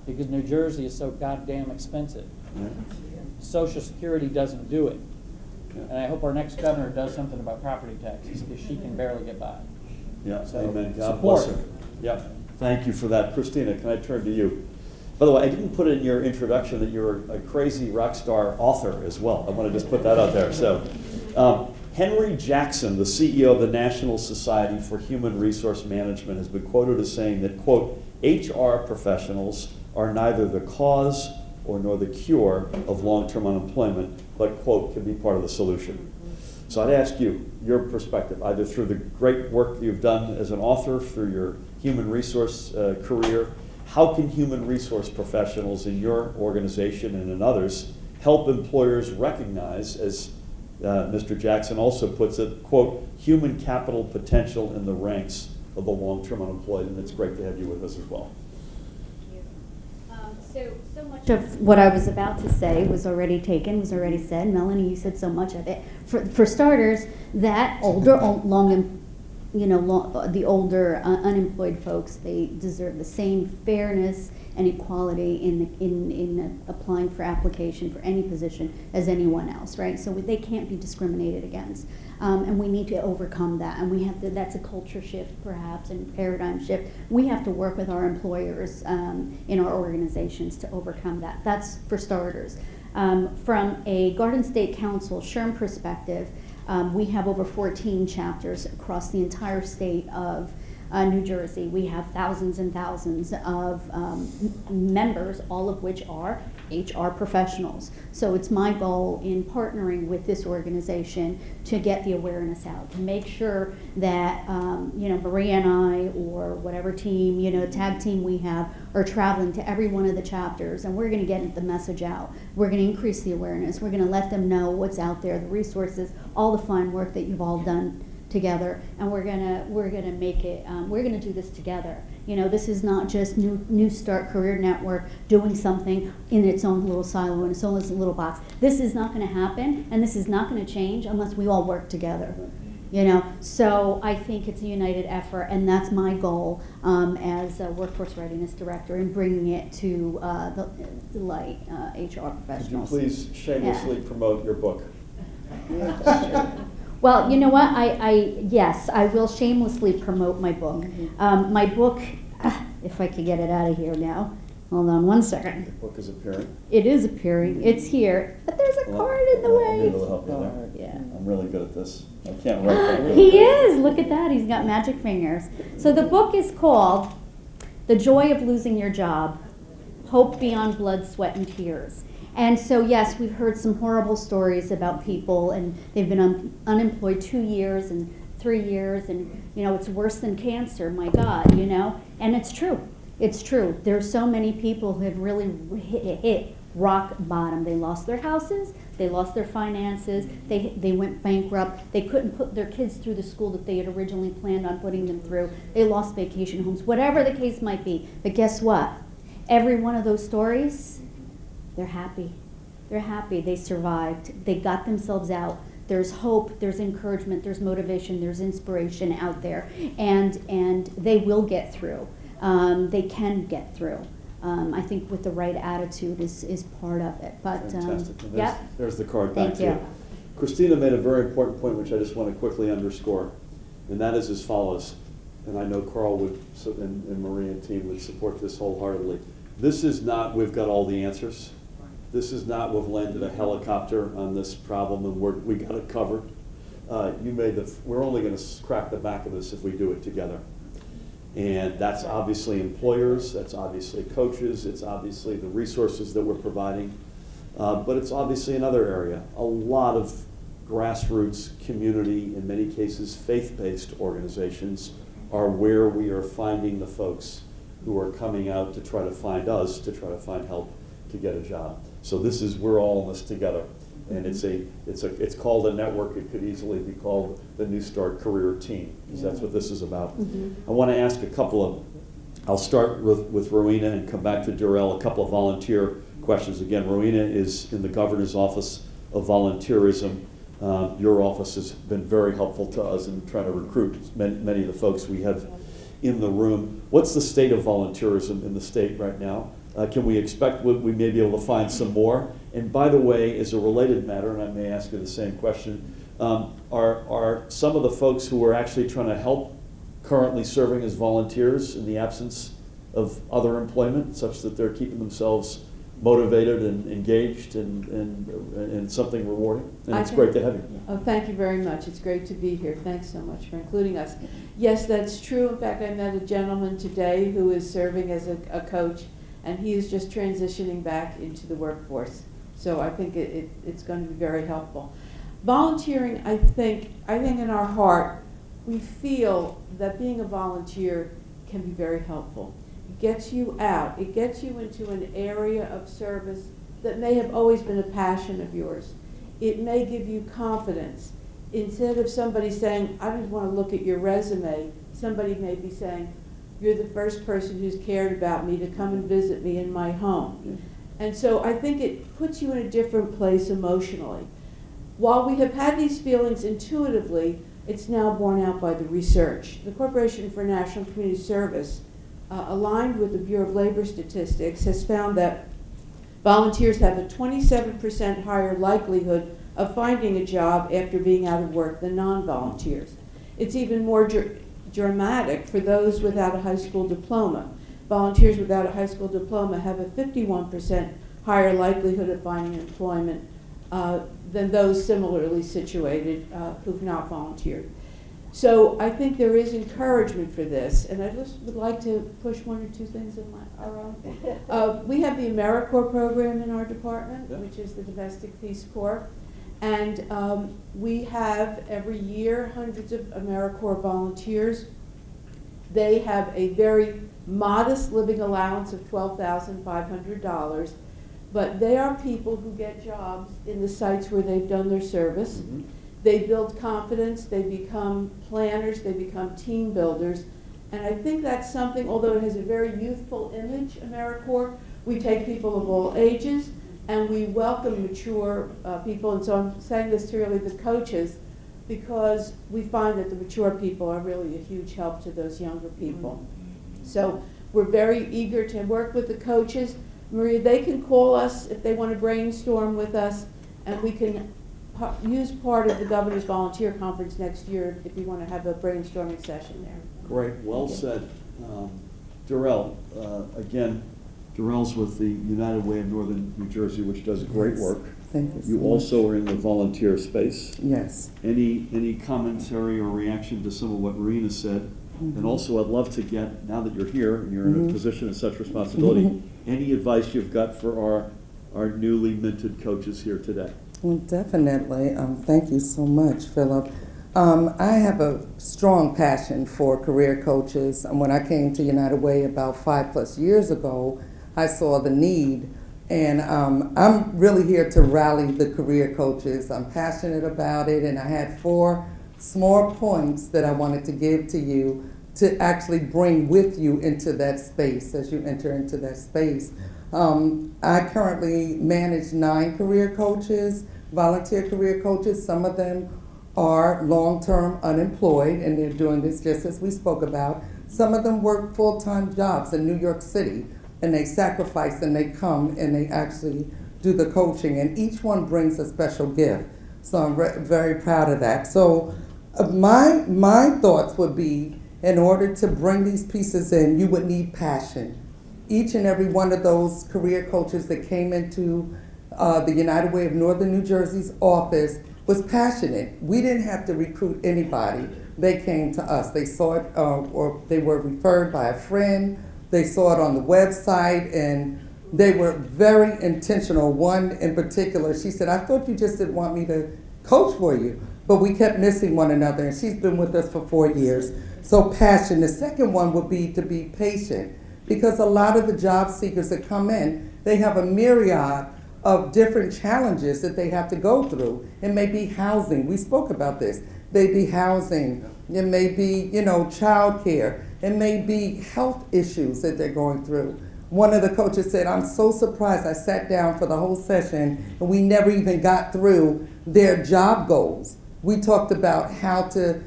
S7: because New Jersey is so goddamn expensive. Social Security doesn't do it. And I hope our next governor does something about property taxes, because she can barely get by.
S3: Yeah,
S7: So,
S3: amen. God
S7: support.
S3: bless her. Yeah, thank you for that. Christina, can I turn to you? By the way, I didn't put in your introduction that you're a crazy rock star author as well. I want to just put that out there. So, Henry Jackson, the CEO of the National Society for Human Resource Management, has been quoted as saying that, quote, HR professionals are neither the cause or nor the cure of long-term unemployment, but, quote, can be part of the solution. So I'd ask you, your perspective, either through the great work you've done as an author, through your human resource career, how can human resource professionals in your organization and in others help employers recognize, as Mr. Jackson also puts it, quote, human capital potential in the ranks of the long-term unemployed? And it's great to have you with us as well.
S8: So much of what I was about to say was already taken, was already said. Melanie, you said so much of it. For starters, that older, the older unemployed folks, they deserve the same fairness and equality in applying for application for any position as anyone else, right? So they can't be discriminated against. And we need to overcome that. And we have to, that's a culture shift perhaps and paradigm shift. We have to work with our employers in our organizations to overcome that. That's for starters. From a Garden State Council SHRM perspective, we have over 14 chapters across the entire state of New Jersey. We have thousands and thousands of members, all of which are HR professionals. So it's my goal in partnering with this organization to get the awareness out, to make sure that Maria and I, or whatever team, tag team we have, are traveling to every one of the chapters, and we're going to get the message out. We're going to increase the awareness. We're going to let them know what's out there, the resources, all the fine work that you've all done together, and we're gonna make it. We're gonna do this together. This is not just New Start Career Network doing something in its own little silo, in its own little box. This is not going to happen, and this is not going to change unless we all work together. So I think it's a united effort, and that's my goal as a workforce readiness director in bringing it to the light, HR professionals.
S3: Could you please shamelessly promote your book?
S8: Well, you know what? Yes, I will shamelessly promote my book. My book, if I could get it out of here now. Hold on one second.
S3: The book is appearing.
S8: It is appearing. It's here. But there's a card in the
S3: I'm
S8: way.
S3: able to help you there.
S8: Yeah.
S3: I'm really good at this. I can't write that good.
S8: He is. Look at that. He's got magic fingers. So the book is called The Joy of Losing Your Job, Hope Beyond Blood, Sweat, and Tears. And so, yes, we've heard some horrible stories about people, and they've been unemployed 2 years and 3 years, and, it's worse than cancer, my God, And it's true. It's true. There's so many people who have really hit rock bottom. They lost their houses, they lost their finances, they went bankrupt, they couldn't put their kids through the school that they had originally planned on putting them through, they lost vacation homes, whatever the case might be. But guess what? Every one of those stories, they're happy. They're happy. They survived. They got themselves out. There's hope. There's encouragement. There's motivation. There's inspiration out there, and they will get through. They can get through. I think with the right attitude is part of it. But
S3: Fantastic. There's the card.
S8: Thank you.
S3: Christina made a very important point, which I just want to quickly underscore, and that is as follows. And I know Carl would and Maria and team would support this wholeheartedly. This is not we've got all the answers. This is not we've landed a helicopter on this problem and we got it covered. We're only going to crack the back of this if we do it together. And that's obviously employers, that's obviously coaches, it's obviously the resources that we're providing, but it's obviously another area. A lot of grassroots community, in many cases faith-based organizations, are where we are finding the folks who are coming out to try to find us, to try to find help to get a job. So we're all in this together. And it's called a network. It could easily be called the New Start Career Team, because that's what this is about. I want to ask I'll start with Rowena and come back to Darrell, a couple of volunteer questions. Again, Rowena is in the Governor's Office of Volunteerism. Your office has been very helpful to us in trying to recruit many of the folks we have in the room. What's the state of volunteerism in the state right now? Can we expect we may be able to find some more? And by the way, as a related matter, and I may ask you the same question, are some of the folks who are actually trying to help currently serving as volunteers in the absence of other employment, such that they're keeping themselves motivated and engaged and something rewarding? And it's great to have you.
S9: Oh, thank you very much. It's great to be here. Thanks so much for including us. Yes, that's true. In fact, I met a gentleman today who is serving as a coach, and he is just transitioning back into the workforce. So I think it's going to be very helpful. Volunteering, I think in our heart, we feel that being a volunteer can be very helpful. It gets you out. It gets you into an area of service that may have always been a passion of yours. It may give you confidence. Instead of somebody saying, I just want to look at your resume, somebody may be saying, you're the first person who's cared about me to come and visit me in my home. And so I think it puts you in a different place emotionally. While we have had these feelings intuitively, it's now borne out by the research. The Corporation for National Community Service, aligned with the Bureau of Labor Statistics, has found that volunteers have a 27% higher likelihood of finding a job after being out of work than non-volunteers. It's even more dramatic for those without a high school diploma. Volunteers without a high school diploma have a 51% higher likelihood of finding employment than those similarly situated who've not volunteered. So I think there is encouragement for this, and I just would like to push one or two things in our own. We have the AmeriCorps program in our department, which is the Domestic Peace Corps, and we have every year hundreds of AmeriCorps volunteers. They have a very modest living allowance of $12,500, but they are people who get jobs in the sites where they've done their service. Mm-hmm. They build confidence, they become planners, they become team builders, and I think that's something, although it has a very youthful image, AmeriCorps, we take people of all ages, and we welcome mature people, and so I'm saying this to really the coaches, because we find that the mature people are really a huge help to those younger people. So we're very eager to work with the coaches. Maria, they can call us if they want to brainstorm with us, and we can use part of the Governor's Volunteer Conference next year if you want to have a brainstorming session there.
S3: Great, well said. Darrell, again, Darrell's with the United Way of Northern New Jersey, which does great work.
S10: Thank you so
S3: You
S10: much.
S3: also are in the volunteer space.
S10: Yes.
S3: Any commentary or reaction to some of what Marina said? Mm-hmm. And also, I'd love to get, now that you're here and you're in a position of such responsibility, any advice you've got for our newly minted coaches here today?
S10: Well, definitely. Thank you so much, Philip. I have a strong passion for career coaches. When I came to United Way about 5+ years ago, I saw the need. And I'm really here to rally the career coaches. I'm passionate about it, and I had 4 small points that I wanted to give to you to actually bring with you into that space as you enter into that space. I currently manage 9 career coaches, volunteer career coaches. Some of them are long-term unemployed, and they're doing this just as we spoke about. Some of them work full-time jobs in New York City, and they sacrifice and they come and they actually do the coaching, and each one brings a special gift. So I'm very proud of that. So my thoughts would be, in order to bring these pieces in, you would need passion. Each and every one of those career coaches that came into the United Way of Northern New Jersey's office was passionate. We didn't have to recruit anybody. They came to us. They saw it, or they were referred by a friend. They saw it on the website, and they were very intentional. One in particular, she said, I thought you just didn't want me to coach for you, but we kept missing one another, and she's been with us for 4 years. So passion. The second one would be to be patient, because a lot of the job seekers that come in, they have a myriad of different challenges that they have to go through. It may be housing. We spoke about this. It may be housing. It may be, childcare. It may be health issues that they're going through. One of the coaches said, I'm so surprised. I sat down for the whole session and we never even got through their job goals. We talked about how to,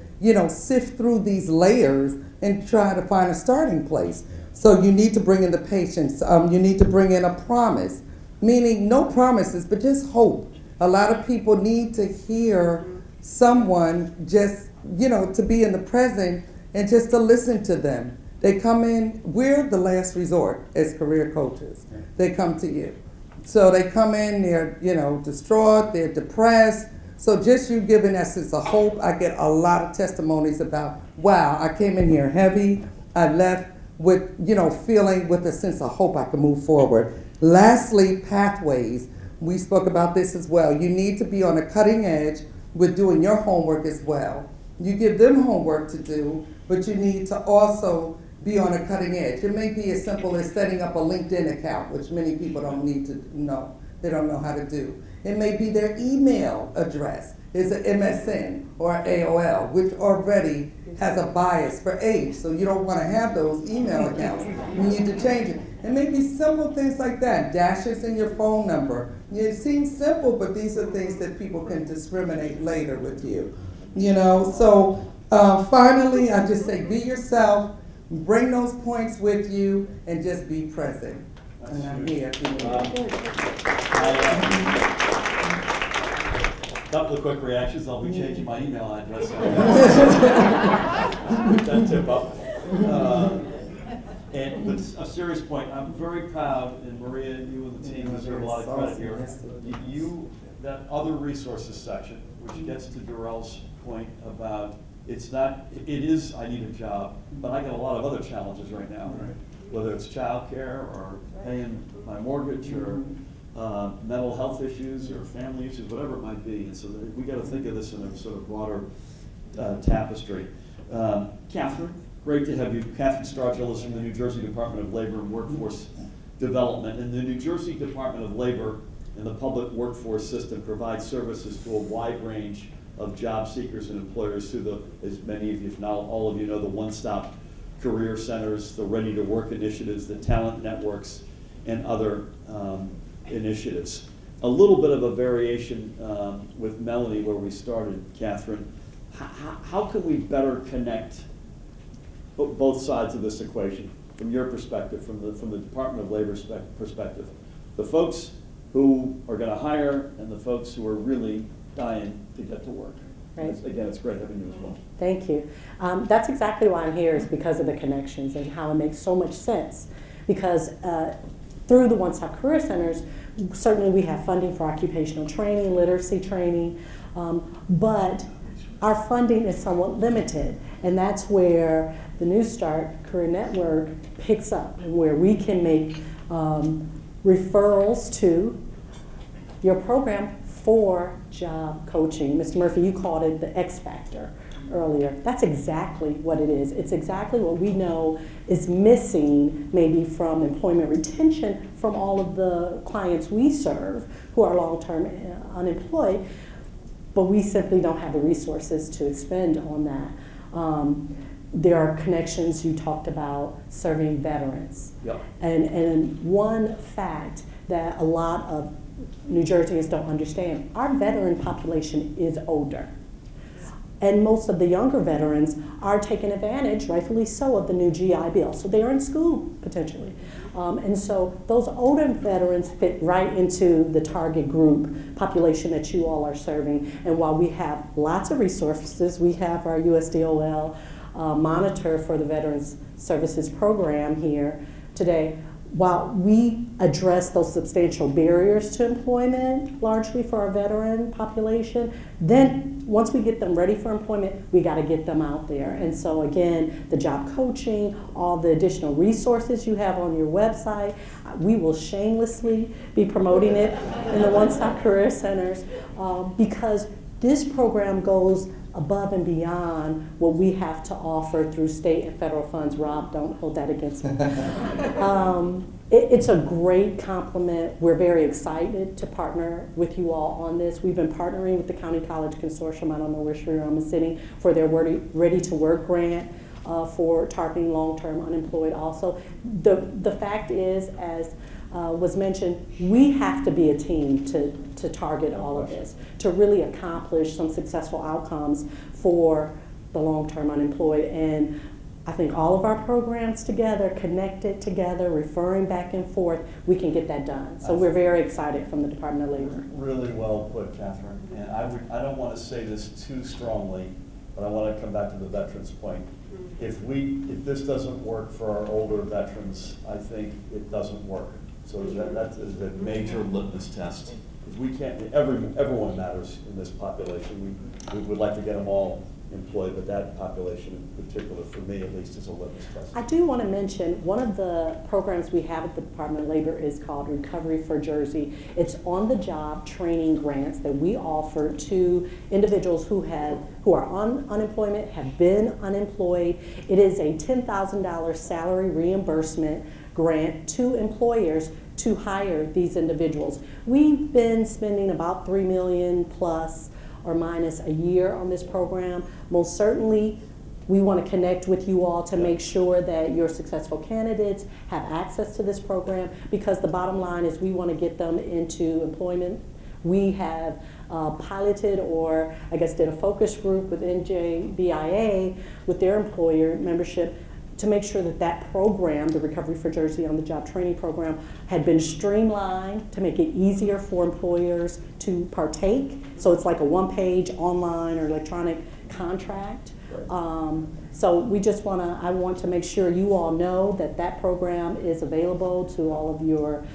S10: sift through these layers and try to find a starting place. So you need to bring in the patience. You need to bring in a promise, meaning no promises, but just hope. A lot of people need to hear someone just, to be in the present and just to listen to them. They come in, we're the last resort as career coaches. They come to you. So they come in, they're, distraught, they're depressed. So just you giving essence of hope. I get a lot of testimonies about, wow, I came in here heavy. I left with, feeling with a sense of hope I can move forward. Lastly, pathways. We spoke about this as well. You need to be on a cutting edge with doing your homework as well. You give them homework to do, but you need to also be on a cutting edge. It may be as simple as setting up a LinkedIn account, which many people don't need to know. They don't know how to do. It may be their email address is an MSN or AOL, which already has a bias for age. So you don't want to have those email accounts. You need to change it. It may be simple things like that, dashes in your phone number. It seems simple, but these are things that people can discriminate later with you. You know, so finally, I just say be yourself, bring those points with you, and just be present. And I'm here.
S3: Couple of quick reactions. I'll be changing my email address. That tip up. But a serious point, I'm very proud, and Maria, you and the team deserve a lot of credit here. That other resources section, which gets to Darrell's point about it is, I need a job, but I got a lot of other challenges right now. Right. Whether it's childcare or paying my mortgage or mental health issues or family issues, whatever it might be. And so we got to think of this in a sort of broader tapestry. Catherine, great to have you. Catherine Stargillis from the New Jersey Department of Labor and Workforce Development. And the New Jersey Department of Labor and the public workforce system provides services to a wide range of job seekers and employers through the, as many of you, if not all of you know, the one-stop career centers, the Ready to Work initiatives, the talent networks, and other initiatives. A little bit of a variation with Melanie where we started, Catherine. How can we better connect both sides of this equation from your perspective, from the Department of Labor's perspective? The folks who are going to hire and the folks who are really dying to get to work.
S11: Right.
S3: Again, it's great having you as well.
S11: Thank you. That's exactly why I'm here, is because of the connections and how it makes so much sense. Because through the One-Stop Career Centers, certainly we have funding for occupational training, literacy training, but our funding is somewhat limited. And that's where the New Start Career Network picks up, and where we can make referrals to your program for job coaching. Mr. Murphy, you called it the X factor earlier. That's exactly what it is. It's exactly what we know is missing maybe from employment retention from all of the clients we serve who are long-term unemployed, but we simply don't have the resources to expend on that. There are connections. You talked about serving veterans.
S3: Yep.
S11: And one fact that a lot of New Jerseyans don't understand, our veteran population is older. And most of the younger veterans are taking advantage, rightfully so, of the new GI Bill. So they're in school, potentially. And so those older veterans fit right into the target group population that you all are serving. And while we have lots of resources, we have our USDOL monitor for the Veterans Services Program here today. While we address those substantial barriers to employment, largely for our veteran population, then once we get them ready for employment, we got to get them out there. And so again, the job coaching, all the additional resources you have on your website, we will shamelessly be promoting it in the One-Stop Career Centers because this program goes above and beyond what we have to offer through state and federal funds. Rob, don't hold that against me. It's a great compliment. We're very excited to partner with you all on this. We've been partnering with the County College Consortium, I don't know where Sriram is sitting, for their Ready to Work grant for targeting long-term unemployed also. The fact is, as was mentioned, we have to be a team to target all of this, to really accomplish some successful outcomes for the long-term unemployed. And I think all of our programs together, connected together, referring back and forth, we can get that done. So we're very excited from the Department of Labor.
S3: Really well put, Catherine. And I don't want to say this too strongly, but I want to come back to the veterans point. If this doesn't work for our older veterans, I think it doesn't work. So that is a major litmus test. If we can't, everyone matters in this population. We would like to get them all employed, but that population in particular, for me at least, is a litmus test.
S11: I do want to mention one of the programs we have at the Department of Labor is called Recovery for Jersey. It's on-the-job training grants that we offer to individuals who are on unemployment, have been unemployed. It is a $10,000 salary reimbursement grant to employers to hire these individuals. We've been spending about $3 million plus or minus a year on this program. Most certainly, we want to connect with you all to make sure that your successful candidates have access to this program, because the bottom line is we want to get them into employment We have piloted, or I guess did a focus group with NJBIA with their employer membership to make sure that that program, the Recovery for Jersey on the Job training program, had been streamlined to make it easier for employers to partake. So it's like a one-page online or electronic contract. So we just I want to make sure you all know that that program is available to all of your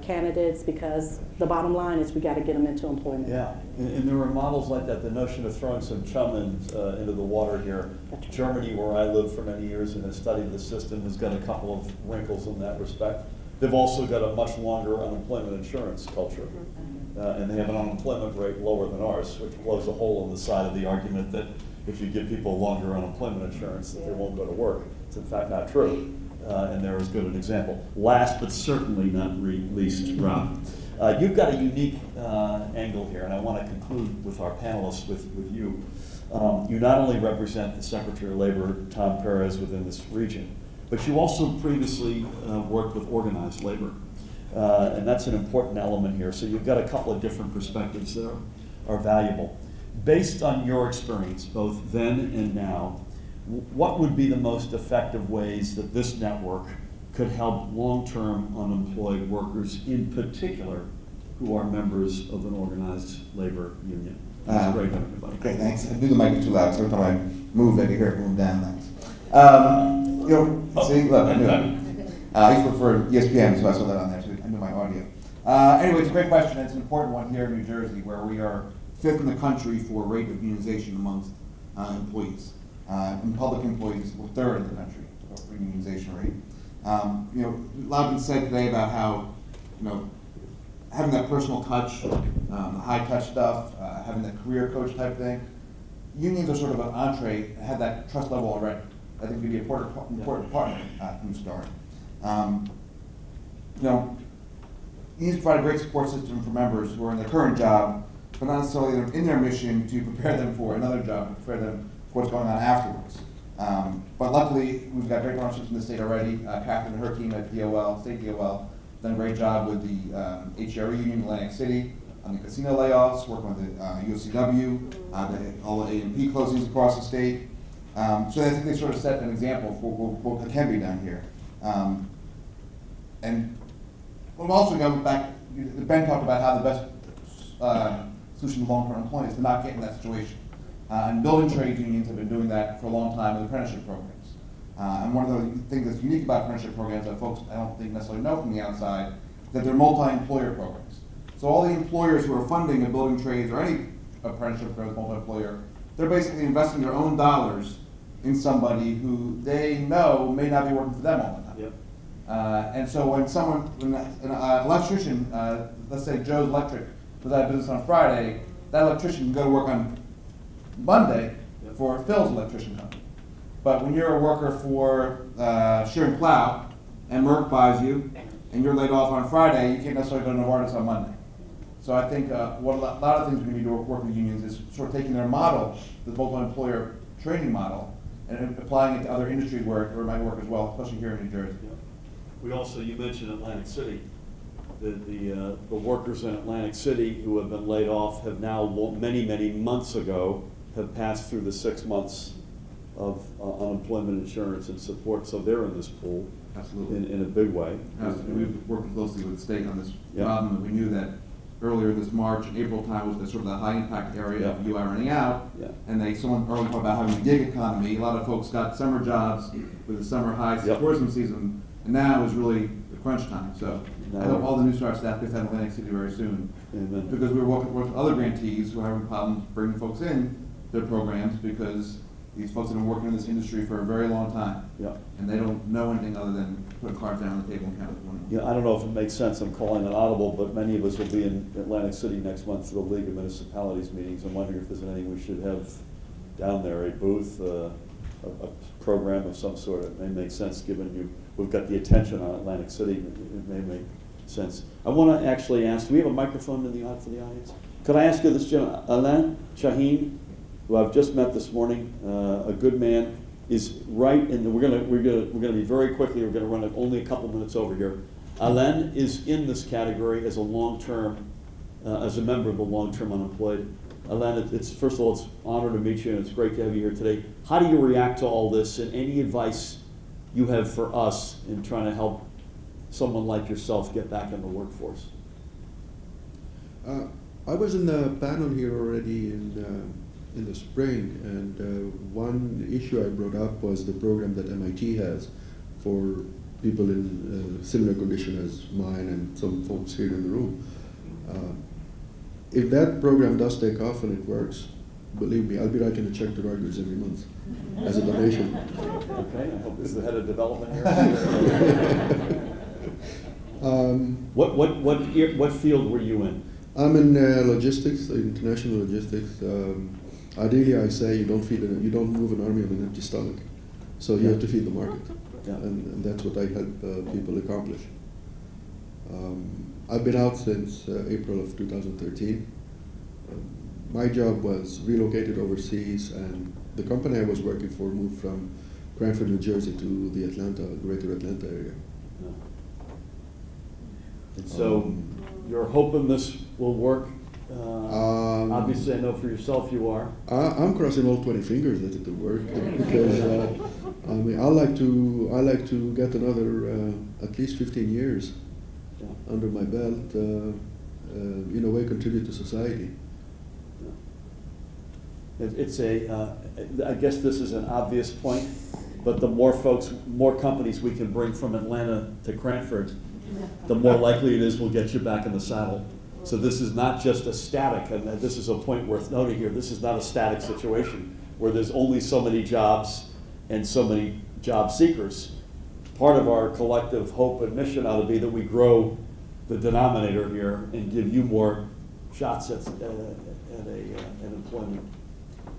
S11: candidates, because the bottom line is we got to get them into employment.
S3: Yeah, and there were models like that. The notion of throwing some chum into the water here.
S11: That's right.
S3: Germany, where I lived for many years and has studied the system, has got a couple of wrinkles in that respect. They've also got a much longer unemployment insurance culture. And they have an unemployment rate lower than ours, which blows a hole in the side of the argument that if you give people longer unemployment insurance, that they won't go to work. It's in fact not true. And they're as good an example. Last but certainly not least, Rob, you've got a unique angle here, and I want to conclude with our panelists with you. You not only represent the Secretary of Labor, Tom Perez, within this region, but you also previously worked with organized labor. And that's an important element here. So you've got a couple of different perspectives that are valuable. Based on your experience, both then and now, what would be the most effective ways that this network could help long-term unemployed workers, in particular, who are members of an organized labor union? That's great, everybody.
S12: Great, thanks. I knew the mic was too loud, so every time I move, I can hear it move down. Thanks. See, look, I knew it. I used to work for ESPN, so I saw that on there, so I knew my audio. Anyway, it's a great question. It's an important one here in New Jersey, where we are 5th in the country for rate of unionization amongst employees. And public employees, we're 3rd in the country for unionization rate. A lot been said today about how, having that personal touch, the high touch stuff, having that career coach type thing. Unions are sort of an entree, have that trust level already. I think could be an important partner from the start. Unions provide a great support system for members who are in their current job, but not necessarily in their mission to prepare them for another job, to prepare them for what's going on afterwards. But luckily, we've got great partnerships in the state already. Catherine and her team at DOL, state DOL, done a great job with the HRE union in Atlantic City on the casino layoffs, working with the USCW, all the A&P closings across the state. So I think they sort of set an example for what can be done here. And we've also gone back, Ben talked about how the best solution to long-term employment is to not get in that situation. And building trade unions have been doing that for a long time with apprenticeship programs. And one of the things that's unique about apprenticeship programs that folks I don't think necessarily know from the outside is that they're multi-employer programs. So all the employers who are funding a building trades or any apprenticeship program multi-employer, they're basically investing their own dollars in somebody who they know may not be working for them all the time.
S3: Yep.
S12: And so when an electrician, let's say Joe's Electric, was out of business on Friday, that electrician can go to work on Monday for Phil's electrician company. But when you're a worker for Shear & Plow, and Merck buys you, and you're laid off on Friday, you can't necessarily go to Novartis on Monday. So I think what a lot of things we need to work with unions is sort of taking their model, the multi-employer training model, and applying it to other industries where it might work as well, especially here in New Jersey.
S3: We also, you mentioned Atlantic City. The workers in Atlantic City who have been laid off have now, many months ago, have passed through the 6 months of unemployment insurance and support, so they're in this pool.
S12: Absolutely.
S3: In a big way.
S12: Absolutely. We've worked closely with the state on this problem, and we knew that earlier this March and April time was the sort of the high impact area of UI running out. And someone earlier talked about having a gig economy. A lot of folks got summer jobs with the summer high tourism season, and now is really the crunch time. So I hope all the New Start staff gets out of Atlantic City very soon.
S3: Amen.
S12: Because we were working with other grantees who are having problems bringing folks in their programs because these folks have been working in this industry for a very long time. And they don't know anything other than put cards down on the table and count one.
S3: I don't know if it makes sense, I'm calling it audible, but many of us will be in Atlantic City next month for the League of Municipalities meetings. I'm wondering if there's anything we should have down there, a booth, a program of some sort. It may make sense given we've got the attention on Atlantic City. It may make sense. I want to actually ask, do we have a microphone for the audience? Could I ask you this, gentleman, Alain Shaheen, who I've just met this morning, a good man, is right in we're gonna be very quickly, we're gonna run only a couple minutes over here. Alain is in this category as a long-term as a member of the long-term unemployed. Alan, first of all, it's an honor to meet you, and it's great to have you here today. How do you react to all this, and any advice you have for us in trying to help someone like yourself get back in the workforce?
S13: I was in the panel here already in the spring, and one issue I brought up was the program that MIT has for people in similar condition as mine and some folks here in the room. If that program does take off and it works, believe me, I'll be writing a check to Rutgers every month as a donation.
S3: Okay, I hope this is the head of development here. What field were you in?
S13: I'm in logistics, international logistics. Ideally, I say you don't move an army on an empty stomach, so you have to feed the market, and that's what I help people accomplish. I've been out since April of 2013. My job was relocated overseas, and the company I was working for moved from Cranford, New Jersey to the greater Atlanta area.
S3: And so you're hoping this will work? Obviously, I know for yourself you are.
S13: I'm crossing all 20 fingers that it will work, because I mean, I like to get another at least 15 years under my belt, in a way contribute to society.
S3: I guess this is an obvious point, but the more companies we can bring from Atlanta to Cranford, the more likely it is we'll get you back in the saddle. So this is not just a static, and this is a point worth noting here, this is not a static situation where there's only so many jobs and so many job seekers. Part of our collective hope and mission ought to be that we grow the denominator here and give you more shots at employment.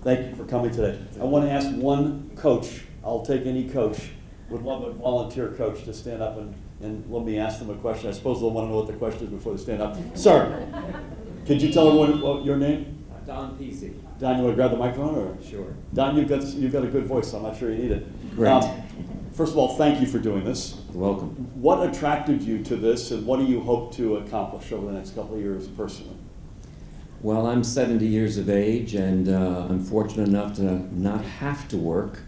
S3: Thank you for coming today. I want to ask one coach, I'll take any coach, would love a volunteer coach to stand up and let me ask them a question. I suppose they'll want to know what the question is before they stand up. Sir, could you tell everyone your name?
S14: Don Pesey.
S3: Don, you want to grab the microphone? Or?
S14: Sure.
S3: Don, you've got a good voice, so I'm not sure you need it.
S14: Great.
S3: First of all, thank you for doing this.
S14: You're welcome.
S3: What attracted you to this, and what do you hope to accomplish over the next couple of years personally?
S14: Well, I'm 70 years of age, and I'm fortunate enough to not have to work.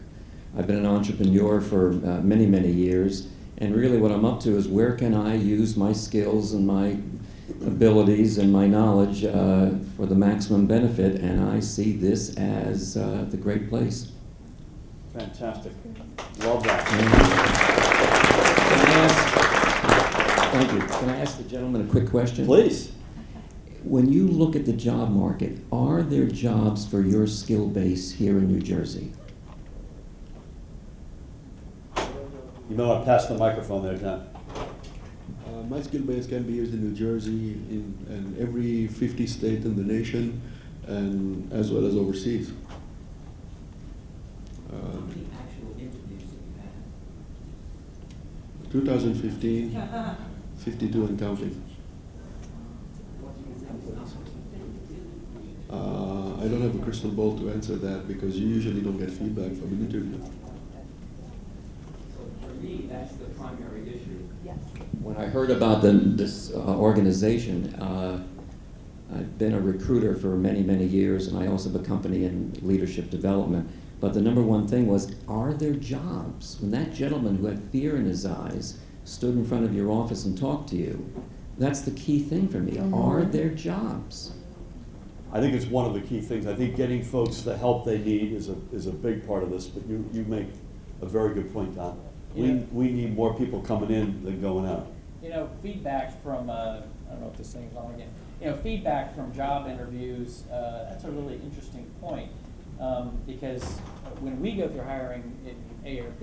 S14: I've been an entrepreneur for many, many years, and really what I'm up to is where can I use my skills and my abilities and my knowledge for the maximum benefit, and I see this as the great place.
S3: Fantastic. Love that.
S14: Thank you. Can I ask the gentleman a quick question?
S3: Please.
S14: When you look at the job market, are there jobs for your skill base here in New Jersey?
S3: You know, I passed the microphone there, John.
S13: My skill base can be used in New Jersey, in every 50 state in the nation, and as well as overseas.
S14: How many actual interviews have you had?
S13: 2015, 52 and counting. I don't have a crystal ball to answer that, because you usually don't get feedback from an interview.
S14: For me, that's the primary issue.
S5: Yes.
S14: When I heard about this organization, I've been a recruiter for many, many years, and I also have a company in leadership development. But the number one thing was, are there jobs? When that gentleman who had fear in his eyes stood in front of your office and talked to you, that's the key thing for me. Mm-hmm. Are there jobs?
S3: I think it's one of the key things. I think getting folks the help they need is a big part of this, but you make a very good point, Don. We need more people coming in than going out.
S7: You know, feedback from, I don't know if this thing's on again, you know, feedback from job interviews, that's a really interesting point, because when we go through hiring in ARP,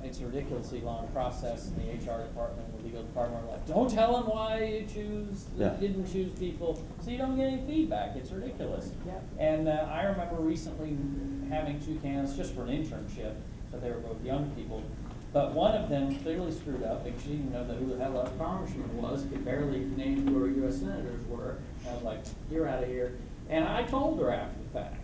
S7: it's a ridiculously long process in the HR department and the legal department. We're like, don't tell them why you didn't choose people, so you don't get any feedback. It's ridiculous.
S5: Yep.
S7: And I remember recently having two candidates just for an internship, but they were both young people. But one of them clearly screwed up because she didn't know who the hell a congressman was, could barely name who our U.S. senators were. And I was like, you're out of here. And I told her after the fact,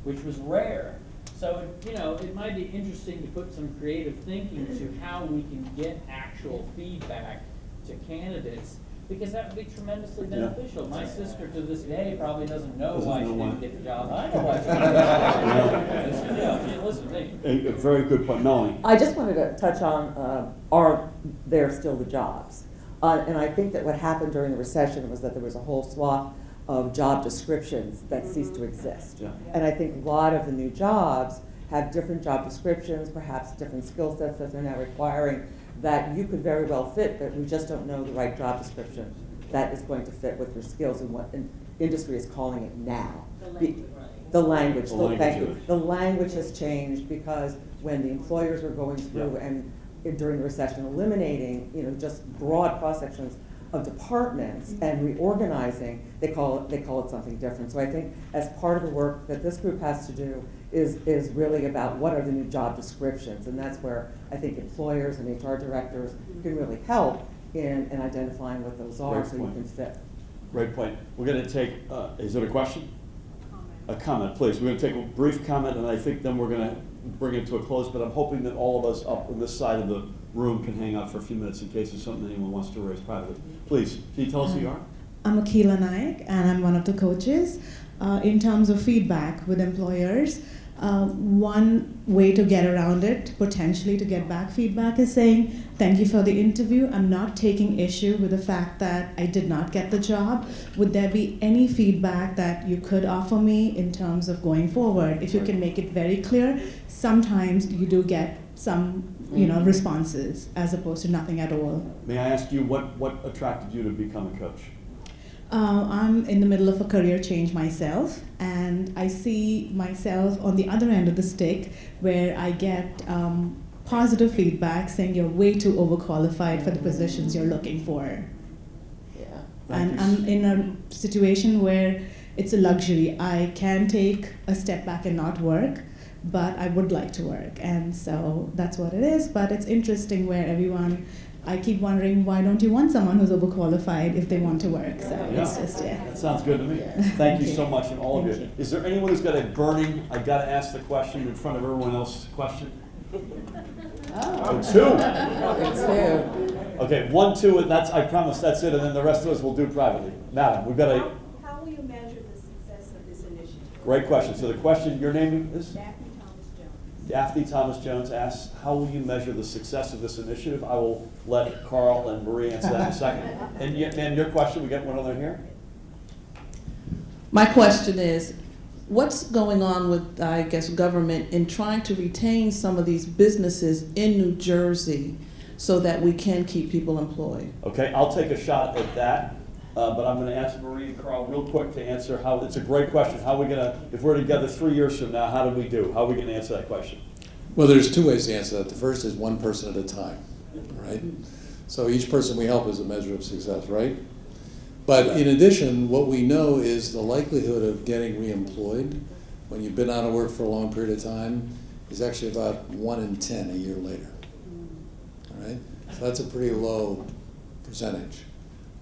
S7: which was rare. So, you know, it might be interesting to put some creative thinking to how we can get actual feedback to candidates because that would be tremendously beneficial. My sister to this day probably doesn't know why she didn't get the job. I know why she didn't get the job. Listen to me.
S3: A very good point. Melanie.
S6: I just wanted to touch on, are there still the jobs? And I think that what happened during the recession was that there was a whole swath of job descriptions that ceased to exist.
S3: Yeah.
S6: And I think a lot of the new jobs have different job descriptions, perhaps different skill sets that they're now requiring, that you could very well fit, but we just don't know the right job description that is going to fit with your skills and what industry is calling it now. The language, thank you. The language has changed because when the employers were going through and during the recession eliminating, just broad cross-sections of departments and reorganizing, they call it something different. So I think as part of the work that this group has to do is really about what are the new job descriptions, and that's where I think employers and HR directors can really help in identifying what those are.
S3: Great
S6: so
S3: point.
S6: You can fit.
S3: Great point. We're going to take, is it a question? A comment, please. We're going to take a brief comment, and I think then we're going to bring it to a close, but I'm hoping that all of us up on this side of the room can hang out for a few minutes in case there's something anyone wants to raise privately. Please, can you tell us who you are?
S15: I'm Akila Naik, and I'm one of the coaches. In terms of feedback with employers, one way to get around it, potentially to get back feedback, is saying, thank you for the interview. I'm not taking issue with the fact that I did not get the job. Would there be any feedback that you could offer me in terms of going forward? If you can make it very clear, sometimes you do get some responses as opposed to nothing at all.
S3: May I ask you what attracted you to become a coach?
S15: I'm in the middle of a career change myself, and I see myself on the other end of the stick where I get positive feedback saying you're way too overqualified for the positions you're looking for.
S6: Yeah.
S15: And I'm in a situation where it's a luxury. I can take a step back and not work, but I would like to work. And so that's what it is. But it's interesting where I keep wondering, why don't you want someone who's overqualified if they want to work? So it's just,
S3: That sounds good to me. Thank you so much, and all of you. Is there anyone who's got a burning, I got to ask the question in front of everyone else question? Two. Okay, 1, 2, and I promise that's it, and then the rest of us will do privately. Madam, we've got a...
S16: How will you measure the success of this initiative?
S3: Great question. So the question, your name is?
S16: Daphne Thomas Jones.
S3: Daphne Thomas Jones asks, how will you measure the success of this initiative? I will let Carl and Marie answer that in a second. And your question, we got one other here?
S17: My question is, what's going on with, I guess, government in trying to retain some of these businesses in New Jersey so that we can keep people employed?
S3: Okay, I'll take a shot at that, but I'm going to ask Marie and Carl real quick to answer how. It's a great question. How are we going to, if we're together 3 years from now, how do we do? How are we going to answer that question?
S2: Well, there's two ways to answer that. The first is one person at a time, right? So each person we help is a measure of success, right? But in addition, what we know is the likelihood of getting reemployed when you've been out of work for a long period of time is actually about 1 in 10 a year later. All right? So that's a pretty low percentage.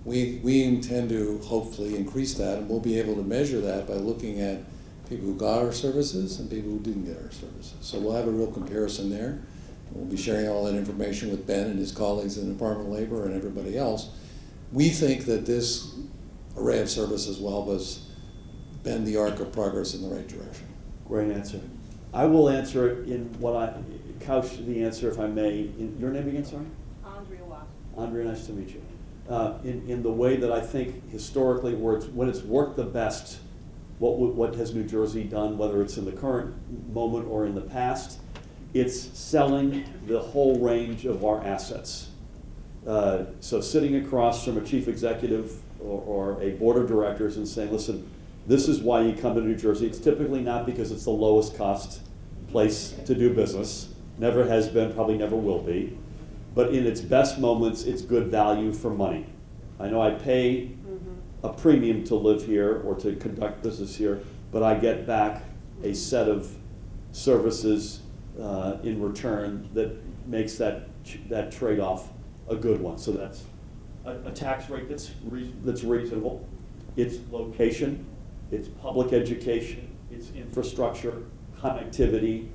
S2: We intend to hopefully increase that, and we'll be able to measure that by looking at people who got our services and people who didn't get our services. So we'll have a real comparison there. We'll be sharing all that information with Ben and his colleagues in the Department of Labor and everybody else. We think that this array of services will help us bend the arc of progress in the right direction.
S3: Great answer. I will answer it in what I couch the answer, if I may. In your name again, sorry?
S16: Andrea Watson.
S3: Andrea, nice to meet you. In the way that I think historically, when it's worked the best, what has New Jersey done, whether it's in the current moment or in the past, it's selling the whole range of our assets. So sitting across from a chief executive or a board of directors and saying, listen, this is why you come to New Jersey. It's typically not because it's the lowest cost place to do business. Never has been, probably never will be. But in its best moments, it's good value for money. I know I pay a premium to live here or to conduct business here, but I get back a set of services in return that makes that trade-off a good one. So that's a tax rate that's reasonable. It's location, it's public education, it's infrastructure, connectivity,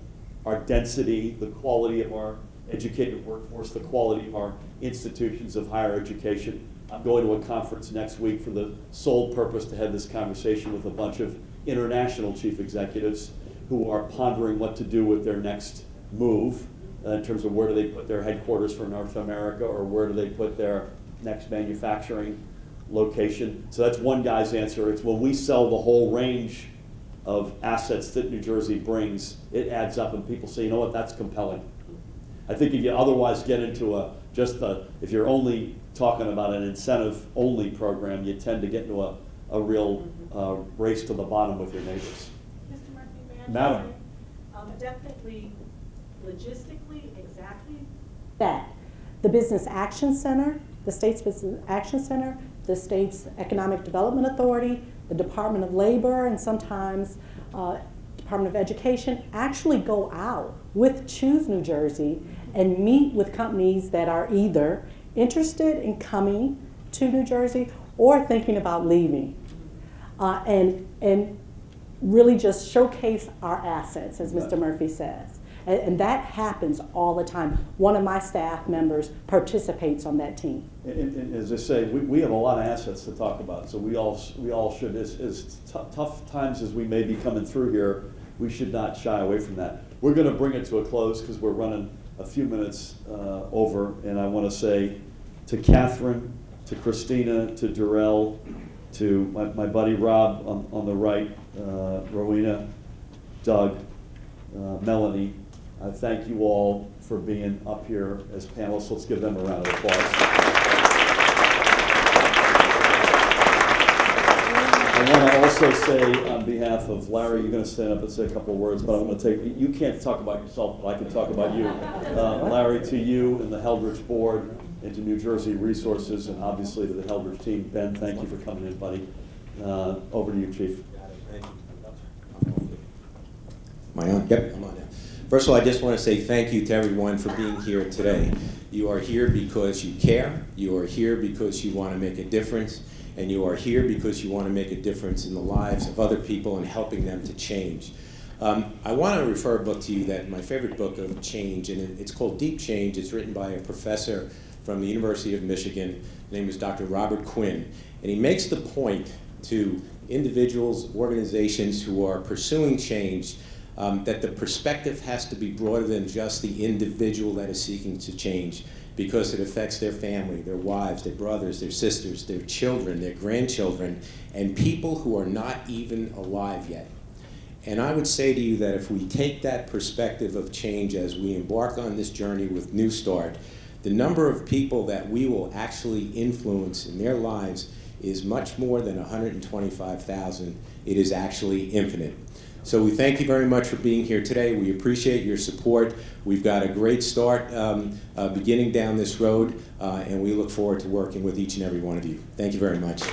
S3: our density, the quality of our educated workforce, the quality of our institutions of higher education. I'm going to a conference next week for the sole purpose to have this conversation with a bunch of international chief executives who are pondering what to do with their next move in terms of where do they put their headquarters for North America, or where do they put their next manufacturing location. So that's one guy's answer. It's when we sell the whole range of assets that New Jersey brings, it adds up and people say, you know what, that's compelling. I think if you otherwise get into if you're only talking about an incentive-only program, you tend to get into a real race to the bottom with your neighbors.
S16: Mr. Murphy, may I
S3: Madam.
S16: definitely, logistically, exactly
S11: that the Business Action Center, the state's Business Action Center, the state's Economic Development Authority, the Department of Labor, and sometimes Department of Education actually go out with Choose New Jersey and meet with companies that are either interested in coming to New Jersey or thinking about leaving, and really just showcase our assets, as Mr. Murphy says. And that happens all the time. One of my staff members participates on that team.
S3: And as I say, we have a lot of assets to talk about, so we all should, as tough times as we may be coming through here, we should not shy away from that. We're going to bring it to a close because we're running a few minutes over, and I want to say to Catherine, to Christina, to Darrell, to my buddy Rob on the right, Rowena, Doug, Melanie, I thank you all for being up here as panelists. Let's give them a round of applause. I want to also say on behalf of Larry, you're going to stand up and say a couple of words, but I'm going to take, you can't talk about yourself, but I can talk about you. Larry, to you and the Heldrich Board, and to New Jersey Resources, and obviously to the Heldrich team. Ben, thank you for coming in, buddy. Over to you, Chief.
S1: Am I on? Yep, I'm on now. First of all, I just want to say thank you to everyone for being here today. You are here because you care, you are here because you want to make a difference, and you are here because you want to make a difference in the lives of other people and helping them to change. I want to refer a book to you, that my favorite book of change, and it's called Deep Change. It's written by a professor from the University of Michigan. His name is Dr. Robert Quinn, and he makes the point to individuals, organizations who are pursuing change, that the perspective has to be broader than just the individual that is seeking to change, because it affects their family, their wives, their brothers, their sisters, their children, their grandchildren, and people who are not even alive yet. And I would say to you that if we take that perspective of change as we embark on this journey with New Start, the number of people that we will actually influence in their lives is much more than 125,000. It is actually infinite. So we thank you very much for being here today. We appreciate your support. We've got a great start beginning down this road, and we look forward to working with each and every one of you. Thank you very much.